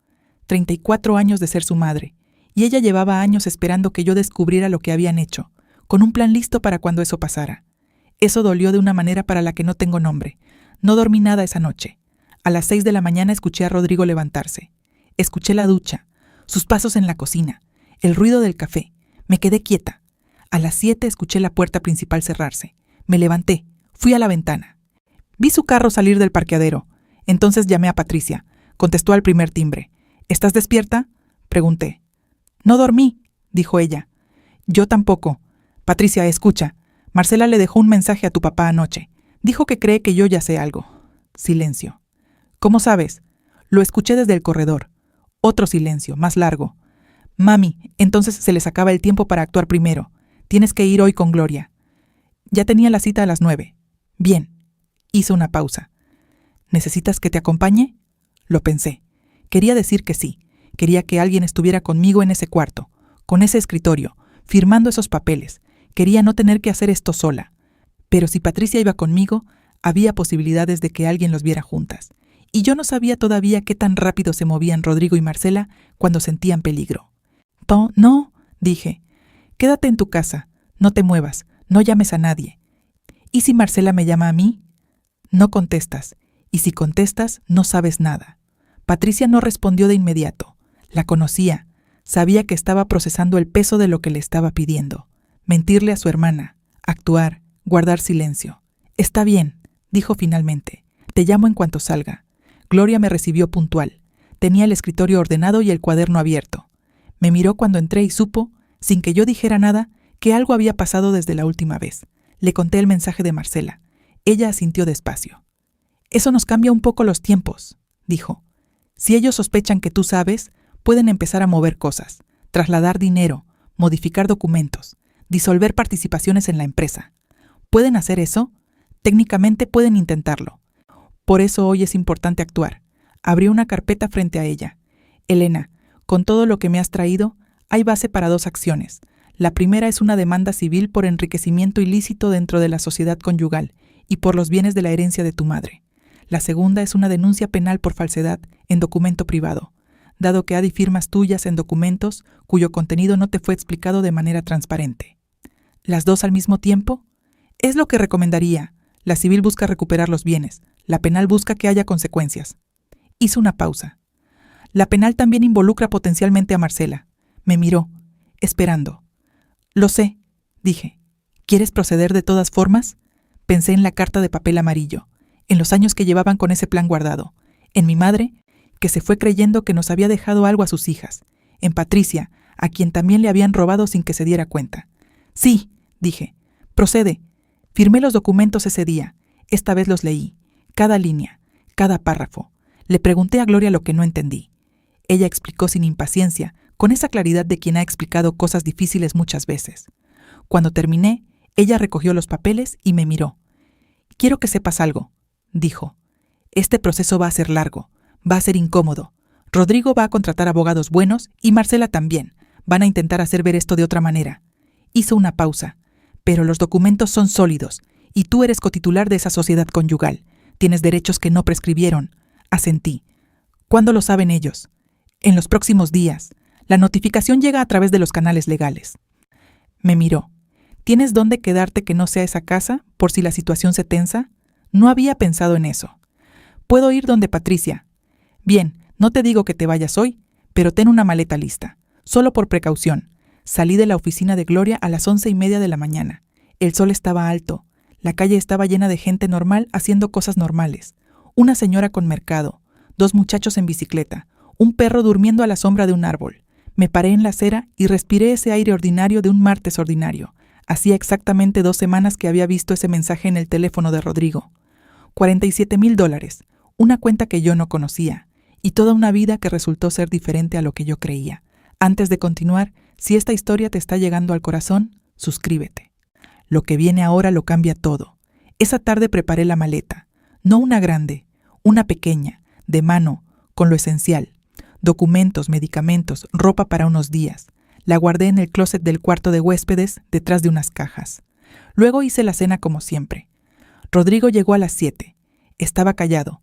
34 años de ser su madre, y ella llevaba años esperando que yo descubriera lo que habían hecho, con un plan listo para cuando eso pasara. Eso dolió de una manera para la que no tengo nombre. No dormí nada esa noche. A las 6 de la mañana escuché a Rodrigo levantarse. Escuché la ducha, sus pasos en la cocina, el ruido del café. Me quedé quieta. A las 7 escuché la puerta principal cerrarse. Me levanté, fui a la ventana. Vi su carro salir del parqueadero. Entonces llamé a Patricia. Contestó al primer timbre. «¿Estás despierta?», pregunté. «No dormí», dijo ella. «Yo tampoco. Patricia, escucha. Marcela le dejó un mensaje a tu papá anoche. Dijo que cree que yo ya sé algo». Silencio. «¿Cómo sabes?». «Lo escuché desde el corredor». Otro silencio, más largo. «Mami, entonces se les acaba el tiempo para actuar primero. Tienes que ir hoy con Gloria». «Ya tenía la cita a las 9». «Bien». Hizo una pausa. «¿Necesitas que te acompañe?». Lo pensé. Quería decir que sí. Quería que alguien estuviera conmigo en ese cuarto, con ese escritorio, firmando esos papeles. Quería no tener que hacer esto sola. Pero si Patricia iba conmigo, había posibilidades de que alguien los viera juntas. Y yo no sabía todavía qué tan rápido se movían Rodrigo y Marcela cuando sentían peligro. «No», dije. «Quédate en tu casa. No te muevas. No llames a nadie». «¿Y si Marcela me llama a mí?». «No contestas. Y si contestas, no sabes nada». Patricia no respondió de inmediato. La conocía. Sabía que estaba procesando el peso de lo que le estaba pidiendo. Mentirle a su hermana. Actuar. Guardar silencio. «Está bien», dijo finalmente. «Te llamo en cuanto salga». Gloria me recibió puntual. Tenía el escritorio ordenado y el cuaderno abierto. Me miró cuando entré y supo, sin que yo dijera nada, que algo había pasado desde la última vez. Le conté el mensaje de Marcela. Ella asintió despacio. «Eso nos cambia un poco los tiempos», dijo. «Si ellos sospechan que tú sabes, pueden empezar a mover cosas, trasladar dinero, modificar documentos, disolver participaciones en la empresa. ¿Pueden hacer eso? Técnicamente pueden intentarlo. Por eso hoy es importante actuar». Abrió una carpeta frente a ella. «Elena, con todo lo que me has traído, hay base para 2 acciones. La primera es una demanda civil por enriquecimiento ilícito dentro de la sociedad conyugal y por los bienes de la herencia de tu madre. La segunda es una denuncia penal por falsedad en documento privado, dado que hay firmas tuyas en documentos cuyo contenido no te fue explicado de manera transparente». «¿Las 2 al mismo tiempo?». «Es lo que recomendaría. La civil busca recuperar los bienes. La penal busca que haya consecuencias». Hizo una pausa. La penal también involucra potencialmente a Marcela. Me miró, esperando. Lo sé, dije. ¿Quieres proceder de todas formas? Pensé en la carta de papel amarillo, en los años que llevaban con ese plan guardado, en mi madre, que se fue creyendo que nos había dejado algo a sus hijas, en Patricia, a quien también le habían robado sin que se diera cuenta. Sí, dije, procede. Firmé los documentos ese día. Esta vez los leí, cada línea, cada párrafo. Le pregunté a Gloria lo que no entendí. Ella explicó sin impaciencia, con esa claridad de quien ha explicado cosas difíciles muchas veces. Cuando terminé, ella recogió los papeles y me miró. Quiero que sepas algo, dijo. Este proceso va a ser largo, va a ser incómodo. Rodrigo va a contratar abogados buenos y Marcela también. Van a intentar hacer ver esto de otra manera. Hizo una pausa. Pero los documentos son sólidos y tú eres cotitular de esa sociedad conyugal. Tienes derechos que no prescribieron. Asentí. ¿Cuándo lo saben ellos? En los próximos días. La notificación llega a través de los canales legales. Me miró. ¿Tienes dónde quedarte que no sea esa casa, por si la situación se tensa? No había pensado en eso. Puedo ir donde Patricia. Bien, no te digo que te vayas hoy, pero ten una maleta lista. Solo por precaución. Salí de la oficina de Gloria a las 11:30 de la mañana. El sol estaba alto. La calle estaba llena de gente normal haciendo cosas normales. Una señora con mercado, 2 muchachos en bicicleta, un perro durmiendo a la sombra de un árbol. Me paré en la acera y respiré ese aire ordinario de un martes ordinario. Hacía exactamente 2 semanas que había visto ese mensaje en el teléfono de Rodrigo. $47,000, una cuenta que yo no conocía, y toda una vida que resultó ser diferente a lo que yo creía. Antes de continuar, si esta historia te está llegando al corazón, suscríbete. Lo que viene ahora lo cambia todo. Esa tarde preparé la maleta, no una grande, una pequeña, de mano, con lo esencial. Documentos, medicamentos, ropa para unos días. La guardé en el closet del cuarto de huéspedes, detrás de unas cajas. Luego hice la cena como siempre. Rodrigo llegó a las 7. Estaba callado,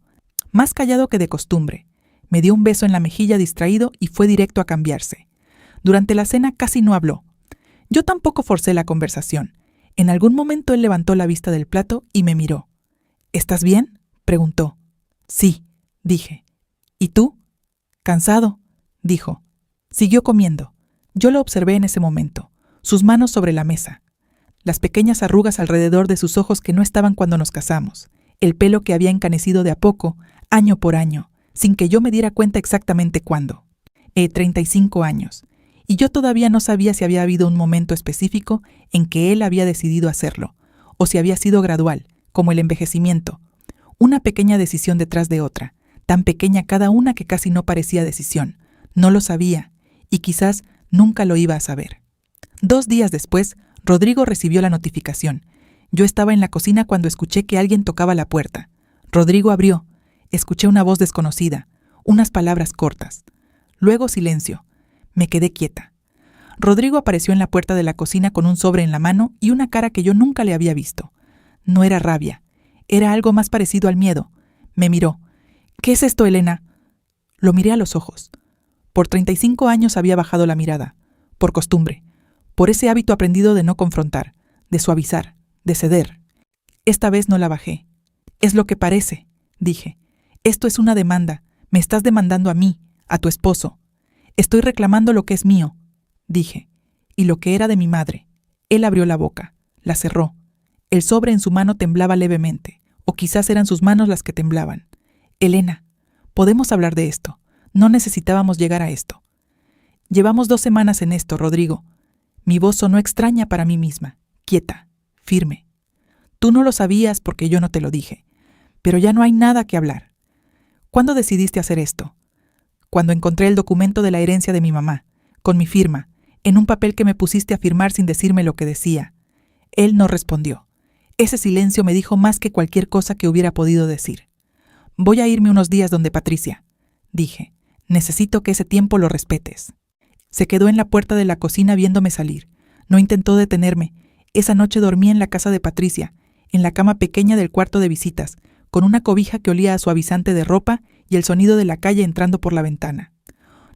más callado que de costumbre. Me dio un beso en la mejilla distraído y fue directo a cambiarse. Durante la cena casi no habló. Yo tampoco forcé la conversación. En algún momento él levantó la vista del plato y me miró. ¿Estás bien?, preguntó. Sí, dije. ¿Y tú? Cansado, dijo. Siguió comiendo. Yo lo observé en ese momento, sus manos sobre la mesa, las pequeñas arrugas alrededor de sus ojos que no estaban cuando nos casamos, el pelo que había encanecido de a poco, año por año, sin que yo me diera cuenta exactamente cuándo. 35 años, y yo todavía no sabía si había habido un momento específico en que él había decidido hacerlo, o si había sido gradual, como el envejecimiento, una pequeña decisión detrás de otra, tan pequeña cada una que casi no parecía decisión. No lo sabía, y quizás nunca lo iba a saber. 2 días después, Rodrigo recibió la notificación. Yo estaba en la cocina cuando escuché que alguien tocaba la puerta. Rodrigo abrió. Escuché una voz desconocida, unas palabras cortas. Luego silencio. Me quedé quieta. Rodrigo apareció en la puerta de la cocina con un sobre en la mano y una cara que yo nunca le había visto. No era rabia. Era algo más parecido al miedo. Me miró. ¿Qué es esto, Elena? Lo miré a los ojos. Por 35 años había bajado la mirada. Por costumbre. Por ese hábito aprendido de no confrontar, de suavizar, de ceder. Esta vez no la bajé. Es lo que parece, dije. Esto es una demanda. Me estás demandando a mí, a tu esposo. Estoy reclamando lo que es mío, dije. Y lo que era de mi madre. Él abrió la boca. La cerró. El sobre en su mano temblaba levemente. O quizás eran sus manos las que temblaban. Elena, podemos hablar de esto. No necesitábamos llegar a esto. Llevamos 2 semanas en esto, Rodrigo. Mi voz sonó extraña para mí misma, quieta, firme. Tú no lo sabías porque yo no te lo dije, pero ya no hay nada que hablar. ¿Cuándo decidiste hacer esto? Cuando encontré el documento de la herencia de mi mamá, con mi firma, en un papel que me pusiste a firmar sin decirme lo que decía. Él no respondió. Ese silencio me dijo más que cualquier cosa que hubiera podido decir. Voy a irme unos días donde Patricia, dije. Necesito que ese tiempo lo respetes. Se quedó en la puerta de la cocina viéndome salir. No intentó detenerme. Esa noche dormí en la casa de Patricia, en la cama pequeña del cuarto de visitas, con una cobija que olía a suavizante de ropa y el sonido de la calle entrando por la ventana.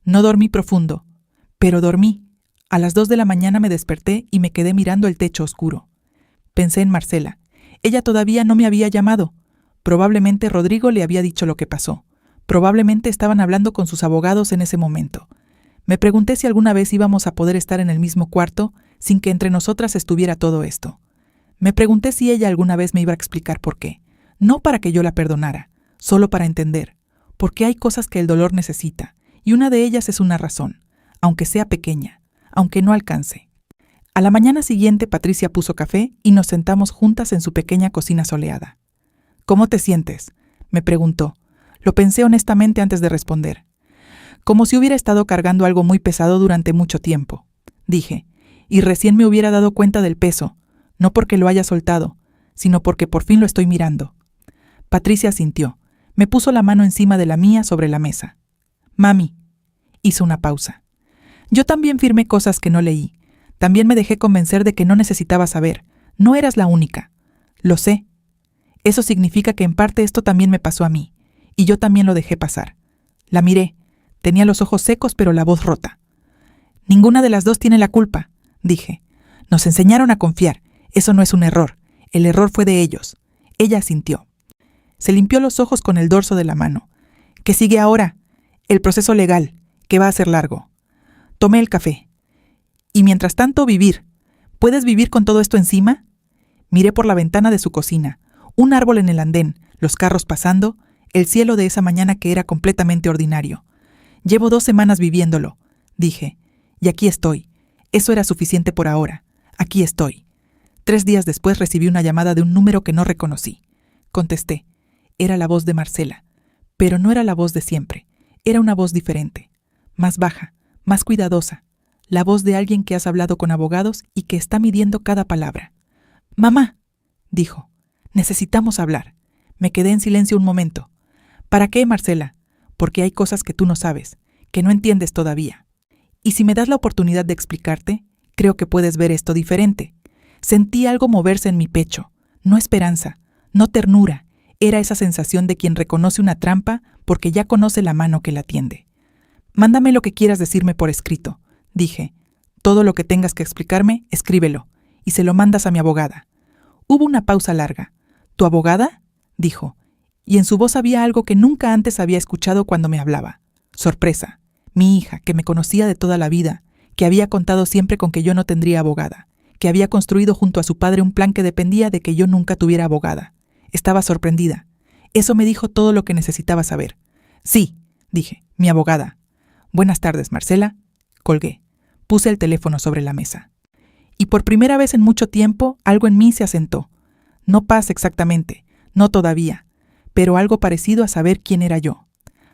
No dormí profundo, pero dormí. A las 2 de la mañana me desperté y me quedé mirando el techo oscuro. Pensé en Marcela. Ella todavía no me había llamado. Probablemente Rodrigo le había dicho lo que pasó. Probablemente estaban hablando con sus abogados en ese momento. Me pregunté si alguna vez íbamos a poder estar en el mismo cuarto sin que entre nosotras estuviera todo esto. Me pregunté si ella alguna vez me iba a explicar por qué. No para que yo la perdonara, solo para entender. Porque hay cosas que el dolor necesita, y una de ellas es una razón, aunque sea pequeña, aunque no alcance. A la mañana siguiente Patricia puso café y nos sentamos juntas en su pequeña cocina soleada. «¿Cómo te sientes?», me preguntó. Lo pensé honestamente antes de responder. Como si hubiera estado cargando algo muy pesado durante mucho tiempo, dije, y recién me hubiera dado cuenta del peso, no porque lo haya soltado, sino porque por fin lo estoy mirando. Patricia asintió. Me puso la mano encima de la mía sobre la mesa. «Mami», hizo una pausa. Yo también firmé cosas que no leí. También me dejé convencer de que no necesitaba saber. No eras la única. Lo sé. Eso significa que en parte esto también me pasó a mí, y yo también lo dejé pasar. La miré. Tenía los ojos secos, pero la voz rota. «Ninguna de las dos tiene la culpa», dije. «Nos enseñaron a confiar. Eso no es un error. El error fue de ellos». Ella asintió. Se limpió los ojos con el dorso de la mano. «¿Qué sigue ahora?» «El proceso legal, que va a ser largo». Tomé el café. «Y mientras tanto, vivir. ¿Puedes vivir con todo esto encima?» Miré por la ventana de su cocina. Un árbol en el andén, los carros pasando, el cielo de esa mañana que era completamente ordinario. «Llevo 2 semanas viviéndolo», dije. «Y aquí estoy. Eso era suficiente por ahora. Aquí estoy». 3 días después recibí una llamada de un número que no reconocí. Contesté. Era la voz de Marcela. Pero no era la voz de siempre. Era una voz diferente. Más baja, más cuidadosa. La voz de alguien que has hablado con abogados y que está midiendo cada palabra. «Mamá», dijo. «Necesitamos hablar». Me quedé en silencio un momento. «¿Para qué, Marcela?» «Porque hay cosas que tú no sabes, que no entiendes todavía. Y si me das la oportunidad de explicarte, creo que puedes ver esto diferente». Sentí algo moverse en mi pecho. No esperanza, no ternura. Era esa sensación de quien reconoce una trampa porque ya conoce la mano que la tiende. «Mándame lo que quieras decirme por escrito», dije. «Todo lo que tengas que explicarme, escríbelo, y se lo mandas a mi abogada». Hubo una pausa larga. «¿Tu abogada?», dijo, y en su voz había algo que nunca antes había escuchado cuando me hablaba. Sorpresa. Mi hija, que me conocía de toda la vida, que había contado siempre con que yo no tendría abogada, que había construido junto a su padre un plan que dependía de que yo nunca tuviera abogada. Estaba sorprendida. Eso me dijo todo lo que necesitaba saber. «Sí», dije, «mi abogada». «Buenas tardes, Marcela». Colgué. Puse el teléfono sobre la mesa. Y por primera vez en mucho tiempo, algo en mí se asentó. No paz exactamente, no todavía, pero algo parecido a saber quién era yo.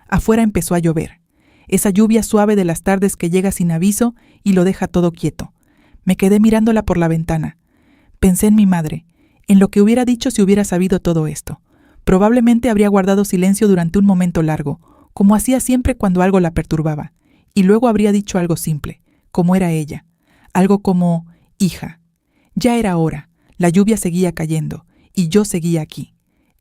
Afuera empezó a llover. Esa lluvia suave de las tardes que llega sin aviso y lo deja todo quieto. Me quedé mirándola por la ventana. Pensé en mi madre, en lo que hubiera dicho si hubiera sabido todo esto. Probablemente habría guardado silencio durante un momento largo, como hacía siempre cuando algo la perturbaba, y luego habría dicho algo simple, como era ella. Algo como: «Hija». Ya era hora, la lluvia seguía cayendo, y yo seguía aquí.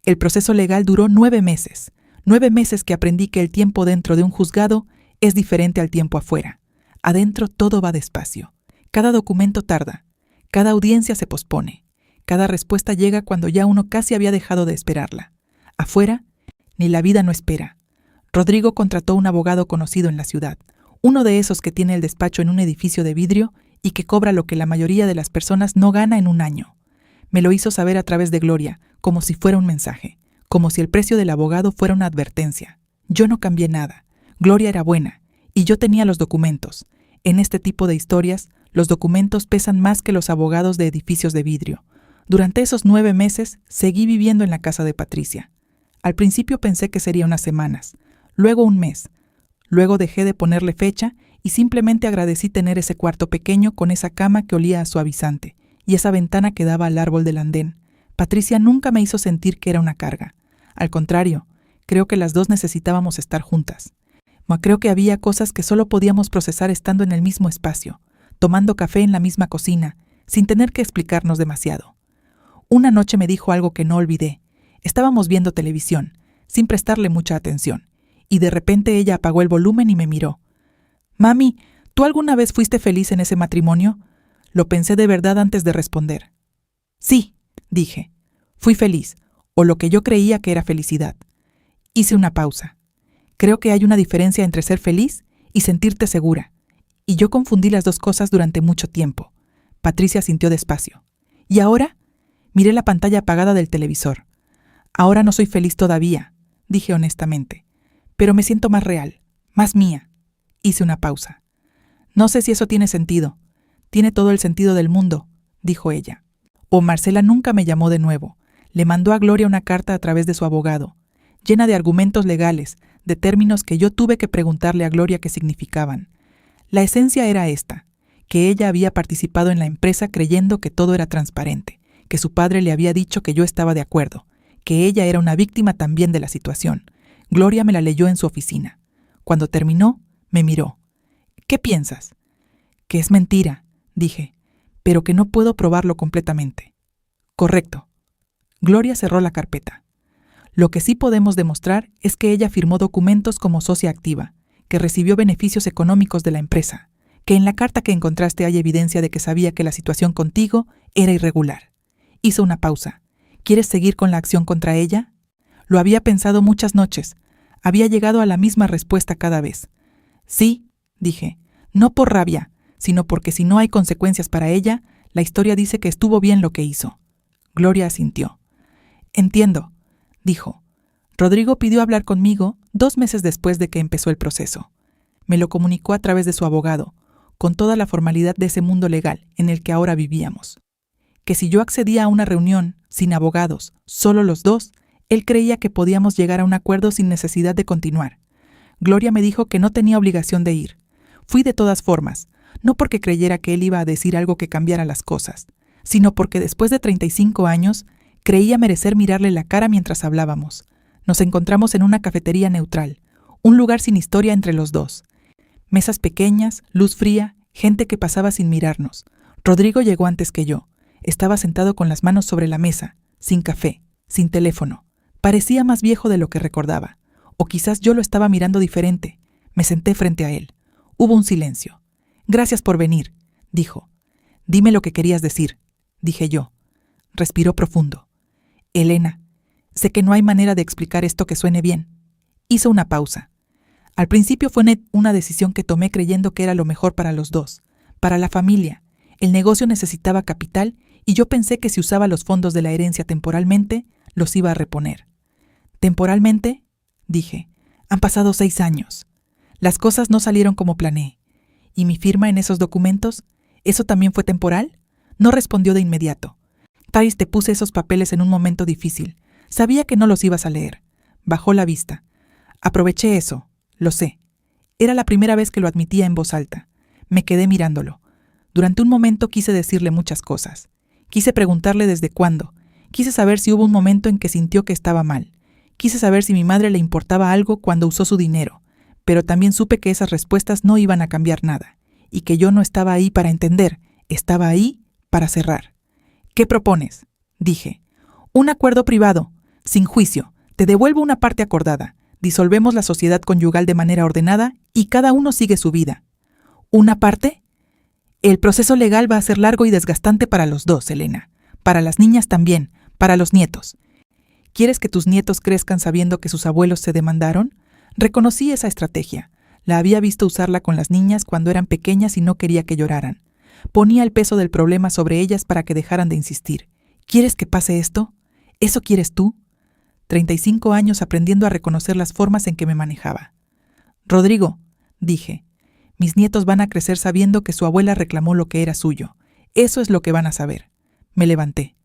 El proceso legal duró 9 meses. 9 meses que aprendí que el tiempo dentro de un juzgado es diferente al tiempo afuera. Adentro todo va despacio. Cada documento tarda. Cada audiencia se pospone. Cada respuesta llega cuando ya uno casi había dejado de esperarla. Afuera, ni la vida no espera. Rodrigo contrató un abogado conocido en la ciudad, uno de esos que tiene el despacho en un edificio de vidrio y que cobra lo que la mayoría de las personas no gana en un año. Me lo hizo saber a través de Gloria, como si fuera un mensaje, como si el precio del abogado fuera una advertencia. Yo no cambié nada. Gloria era buena, y yo tenía los documentos. En este tipo de historias, los documentos pesan más que los abogados de edificios de vidrio. Durante esos 9 meses, seguí viviendo en la casa de Patricia. Al principio pensé que sería unas semanas, luego un mes. Luego dejé de ponerle fecha y simplemente agradecí tener ese cuarto pequeño con esa cama que olía a suavizante y esa ventana que daba al árbol del andén. Patricia nunca me hizo sentir que era una carga. Al contrario, creo que las dos necesitábamos estar juntas. Creo que había cosas que solo podíamos procesar estando en el mismo espacio, tomando café en la misma cocina, sin tener que explicarnos demasiado. Una noche me dijo algo que no olvidé. Estábamos viendo televisión, sin prestarle mucha atención, y de repente ella apagó el volumen y me miró. «Mami, ¿tú alguna vez fuiste feliz en ese matrimonio?» Lo pensé de verdad antes de responder. «Sí», dije, «fui feliz, o lo que yo creía que era felicidad». Hice una pausa. Creo que hay una diferencia entre ser feliz y sentirte segura. Y yo confundí las dos cosas durante mucho tiempo. Patricia sintió despacio. ¿Y ahora? Miré la pantalla apagada del televisor. Ahora no soy feliz todavía, dije honestamente. Pero me siento más real, más mía. Hice una pausa. No sé si eso tiene sentido. Tiene todo el sentido del mundo, dijo ella. O Marcela nunca me llamó de nuevo. Le mandó a Gloria una carta a través de su abogado, llena de argumentos legales, de términos que yo tuve que preguntarle a Gloria qué significaban. La esencia era esta, que ella había participado en la empresa creyendo que todo era transparente, que su padre le había dicho que yo estaba de acuerdo, que ella era una víctima también de la situación. Gloria me la leyó en su oficina. Cuando terminó, me miró. ¿Qué piensas? Que es mentira, dije, pero que no puedo probarlo completamente. Correcto. Gloria cerró la carpeta. Lo que sí podemos demostrar es que ella firmó documentos como socia activa, que recibió beneficios económicos de la empresa, que en la carta que encontraste hay evidencia de que sabía que la situación contigo era irregular. Hizo una pausa. ¿Quieres seguir con la acción contra ella? Lo había pensado muchas noches. Había llegado a la misma respuesta cada vez. Sí, dije, no por rabia, sino porque si no hay consecuencias para ella, la historia dice que estuvo bien lo que hizo. Gloria asintió. Entiendo, dijo. Rodrigo pidió hablar conmigo 2 meses después de que empezó el proceso. Me lo comunicó a través de su abogado, con toda la formalidad de ese mundo legal en el que ahora vivíamos. Que si yo accedía a una reunión, sin abogados, solo los dos, él creía que podíamos llegar a un acuerdo sin necesidad de continuar. Gloria me dijo que no tenía obligación de ir. Fui de todas formas, no porque creyera que él iba a decir algo que cambiara las cosas, sino porque después de 35 años, creía merecer mirarle la cara mientras hablábamos. Nos encontramos en una cafetería neutral, un lugar sin historia entre los dos. Mesas pequeñas, luz fría, gente que pasaba sin mirarnos. Rodrigo llegó antes que yo. Estaba sentado con las manos sobre la mesa, sin café, sin teléfono. Parecía más viejo de lo que recordaba. O quizás yo lo estaba mirando diferente. Me senté frente a él. Hubo un silencio. Gracias por venir, dijo. Dime lo que querías decir, dije yo. Respiró profundo. Elena, sé que no hay manera de explicar esto que suene bien. Hizo una pausa. Al principio fue una decisión que tomé creyendo que era lo mejor para los dos, para la familia. El negocio necesitaba capital y yo pensé que si usaba los fondos de la herencia temporalmente, los iba a reponer. ¿Temporalmente? Dije. Han pasado 6 años. Las cosas no salieron como planeé. ¿Y mi firma en esos documentos? ¿Eso también fue temporal? No respondió de inmediato. Thais, te puse esos papeles en un momento difícil. Sabía que no los ibas a leer. Bajó la vista. Aproveché eso. Lo sé. Era la primera vez que lo admitía en voz alta. Me quedé mirándolo. Durante un momento quise decirle muchas cosas. Quise preguntarle desde cuándo. Quise saber si hubo un momento en que sintió que estaba mal. Quise saber si mi madre le importaba algo cuando usó su dinero. Pero también supe que esas respuestas no iban a cambiar nada. Y que yo no estaba ahí para entender. Estaba ahí para cerrar. ¿Qué propones? Dije. Un acuerdo privado, sin juicio. Te devuelvo una parte acordada. Disolvemos la sociedad conyugal de manera ordenada y cada uno sigue su vida. ¿Una parte? El proceso legal va a ser largo y desgastante para los dos, Elena. Para las niñas también, para los nietos. ¿Quieres que tus nietos crezcan sabiendo que sus abuelos se demandaron? Reconocí esa estrategia. La había visto usarla con las niñas cuando eran pequeñas y no quería que lloraran. Ponía el peso del problema sobre ellas para que dejaran de insistir. ¿Quieres que pase esto? ¿Eso quieres tú? 35 años aprendiendo a reconocer las formas en que me manejaba. Rodrigo, dije, mis nietos van a crecer sabiendo que su abuela reclamó lo que era suyo. Eso es lo que van a saber. Me levanté.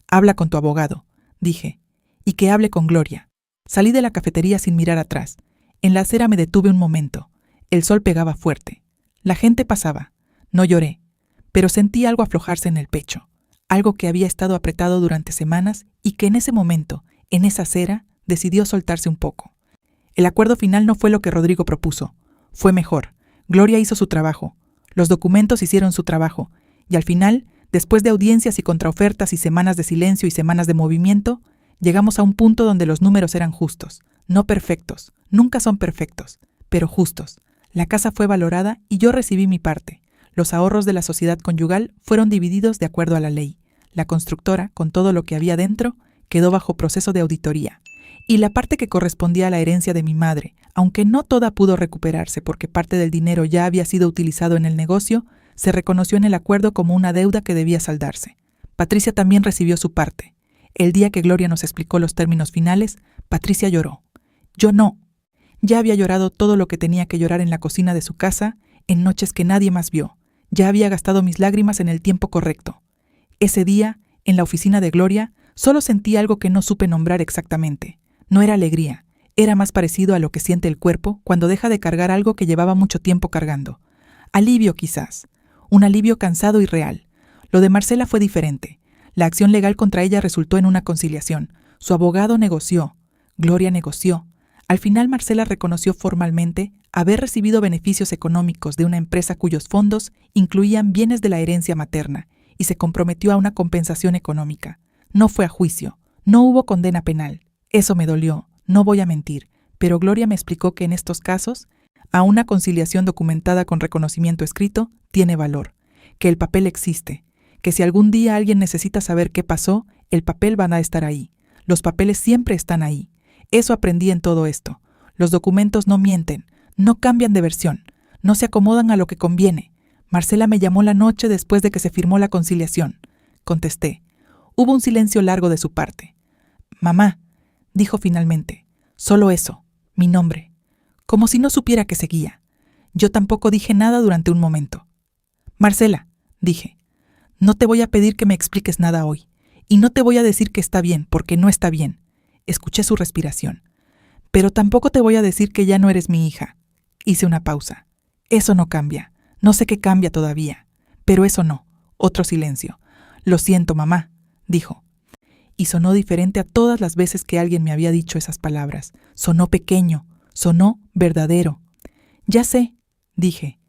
Habla con tu abogado, dije, y que hable con Gloria. Salí de la cafetería sin mirar atrás. En la acera me detuve un momento. El sol pegaba fuerte. La gente pasaba. No lloré, pero sentí algo aflojarse en el pecho. Algo que había estado apretado durante semanas y que en ese momento, en esa acera, decidió soltarse un poco. El acuerdo final no fue lo que Rodrigo propuso. Fue mejor. Gloria hizo su trabajo. Los documentos hicieron su trabajo. Y al final, después de audiencias y contraofertas y semanas de silencio y semanas de movimiento, llegamos a un punto donde los números eran justos. No perfectos. Nunca son perfectos, pero justos. La casa fue valorada y yo recibí mi parte. Los ahorros de la sociedad conyugal fueron divididos de acuerdo a la ley. La constructora, con todo lo que había dentro, quedó bajo proceso de auditoría. Y la parte que correspondía a la herencia de mi madre, aunque no toda pudo recuperarse porque parte del dinero ya había sido utilizado en el negocio, se reconoció en el acuerdo como una deuda que debía saldarse. Patricia también recibió su parte. El día que Gloria nos explicó los términos finales, Patricia lloró. Yo no. Ya había llorado todo lo que tenía que llorar en la cocina de su casa, en noches que nadie más vio. Ya había gastado mis lágrimas en el tiempo correcto. Ese día, en la oficina de Gloria, solo sentí algo que no supe nombrar exactamente. No era alegría, era más parecido a lo que siente el cuerpo cuando deja de cargar algo que llevaba mucho tiempo cargando. Alivio quizás, un alivio cansado y real. Lo de Marcela fue diferente. La acción legal contra ella resultó en una conciliación. Su abogado negoció, Gloria negoció. Al final Marcela reconoció formalmente haber recibido beneficios económicos de una empresa cuyos fondos incluían bienes de la herencia materna y se comprometió a una compensación económica. No fue a juicio, no hubo condena penal. Eso me dolió, no voy a mentir, pero Gloria me explicó que en estos casos, a una conciliación documentada con reconocimiento escrito tiene valor, que el papel existe, que si algún día alguien necesita saber qué pasó, el papel va a estar ahí. Los papeles siempre están ahí. Eso aprendí en todo esto. Los documentos no mienten, no cambian de versión, no se acomodan a lo que conviene. Marcela me llamó la noche después de que se firmó la conciliación. Contesté. Hubo un silencio largo de su parte. Mamá, dijo finalmente, solo eso, mi nombre. Como si no supiera que seguía. Yo tampoco dije nada durante un momento. Marcela, dije, no te voy a pedir que me expliques nada hoy. Y no te voy a decir que está bien, porque no está bien. Escuché su respiración. Pero tampoco te voy a decir que ya no eres mi hija. Hice una pausa. Eso no cambia. No sé qué cambia todavía. Pero eso no. Otro silencio. Lo siento, mamá, dijo. Y sonó diferente a todas las veces que alguien me había dicho esas palabras. Sonó pequeño. Sonó verdadero. Ya sé, dije.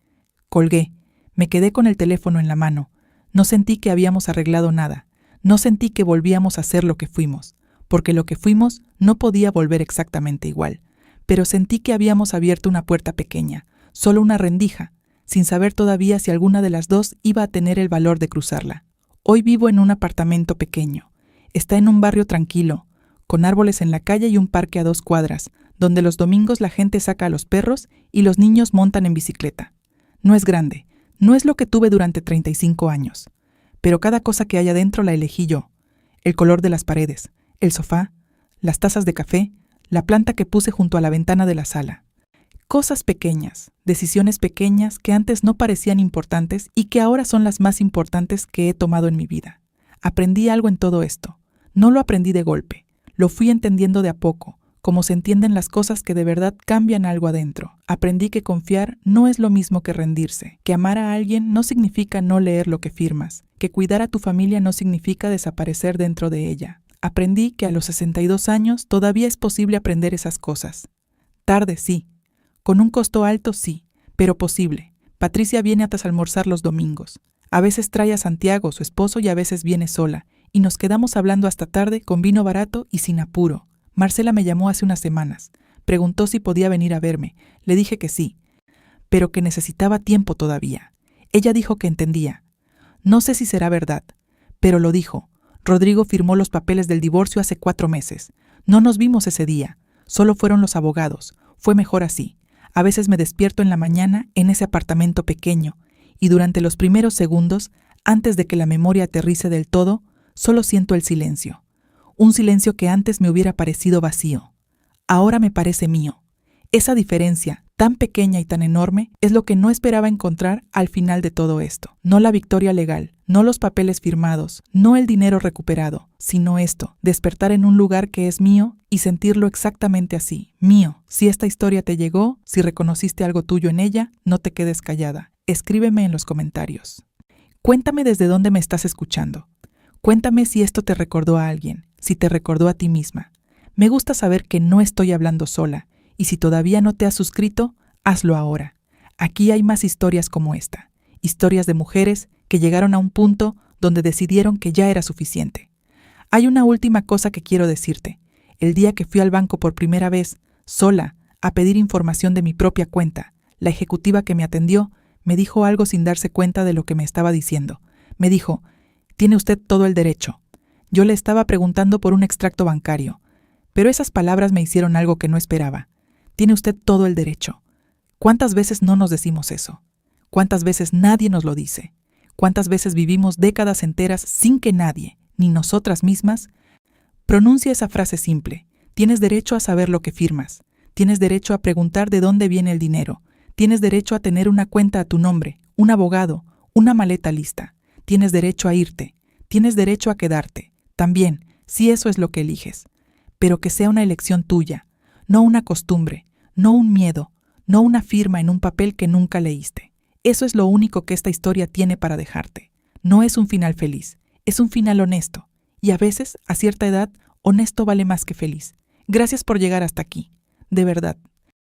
Colgué. Me quedé con el teléfono en la mano. No sentí que habíamos arreglado nada. No sentí que volvíamos a ser lo que fuimos, porque lo que fuimos no podía volver exactamente igual. Pero sentí que habíamos abierto una puerta pequeña, solo una rendija, sin saber todavía si alguna de las dos iba a tener el valor de cruzarla. Hoy vivo en un apartamento pequeño. Está en un barrio tranquilo, con árboles en la calle y un parque a 2 cuadras, donde los domingos la gente saca a los perros y los niños montan en bicicleta. No es grande, no es lo que tuve durante 35 años. Pero cada cosa que hay adentro la elegí yo. El color de las paredes, el sofá, las tazas de café, la planta que puse junto a la ventana de la sala. Cosas pequeñas, decisiones pequeñas que antes no parecían importantes y que ahora son las más importantes que he tomado en mi vida. Aprendí algo en todo esto. No lo aprendí de golpe. Lo fui entendiendo de a poco, como se entienden las cosas que de verdad cambian algo adentro. Aprendí que confiar no es lo mismo que rendirse, que amar a alguien no significa no leer lo que firmas, que cuidar a tu familia no significa desaparecer dentro de ella. Aprendí que a los 62 años todavía es posible aprender esas cosas. Tarde, sí. Con un costo alto, sí, pero posible. Patricia viene a almorzar los domingos. A veces trae a Santiago, su esposo, y a veces viene sola, y nos quedamos hablando hasta tarde con vino barato y sin apuro. Marcela me llamó hace unas semanas. Preguntó si podía venir a verme. Le dije que sí, pero que necesitaba tiempo todavía. Ella dijo que entendía. No sé si será verdad, pero lo dijo. Rodrigo firmó los papeles del divorcio hace 4 meses. No nos vimos ese día. Solo fueron los abogados. Fue mejor así. A veces me despierto en la mañana en ese apartamento pequeño y durante los primeros segundos, antes de que la memoria aterrice del todo, solo siento el silencio. Un silencio que antes me hubiera parecido vacío. Ahora me parece mío. Esa diferencia, tan pequeña y tan enorme, es lo que no esperaba encontrar al final de todo esto. No la victoria legal, no los papeles firmados, no el dinero recuperado, sino esto, despertar en un lugar que es mío y sentirlo exactamente así, mío. Si esta historia te llegó, si reconociste algo tuyo en ella, no te quedes callada. Escríbeme en los comentarios. Cuéntame desde dónde me estás escuchando. Cuéntame si esto te recordó a alguien, si te recordó a ti misma. Me gusta saber que no estoy hablando sola, y si todavía no te has suscrito, hazlo ahora. Aquí hay más historias como esta, historias de mujeres que llegaron a un punto donde decidieron que ya era suficiente. Hay una última cosa que quiero decirte. El día que fui al banco por primera vez, sola, a pedir información de mi propia cuenta, la ejecutiva que me atendió me dijo algo sin darse cuenta de lo que me estaba diciendo. Me dijo: «Tiene usted todo el derecho». Yo le estaba preguntando por un extracto bancario. Pero esas palabras me hicieron algo que no esperaba. Tiene usted todo el derecho. ¿Cuántas veces no nos decimos eso? ¿Cuántas veces nadie nos lo dice? ¿Cuántas veces vivimos décadas enteras sin que nadie, ni nosotras mismas, pronuncie esa frase simple? Tienes derecho a saber lo que firmas. Tienes derecho a preguntar de dónde viene el dinero. Tienes derecho a tener una cuenta a tu nombre, un abogado, una maleta lista. Tienes derecho a irte. Tienes derecho a quedarte. También, si eso es lo que eliges. Pero que sea una elección tuya, no una costumbre, no un miedo, no una firma en un papel que nunca leíste. Eso es lo único que esta historia tiene para dejarte. No es un final feliz, es un final honesto. Y a veces, a cierta edad, honesto vale más que feliz. Gracias por llegar hasta aquí. De verdad,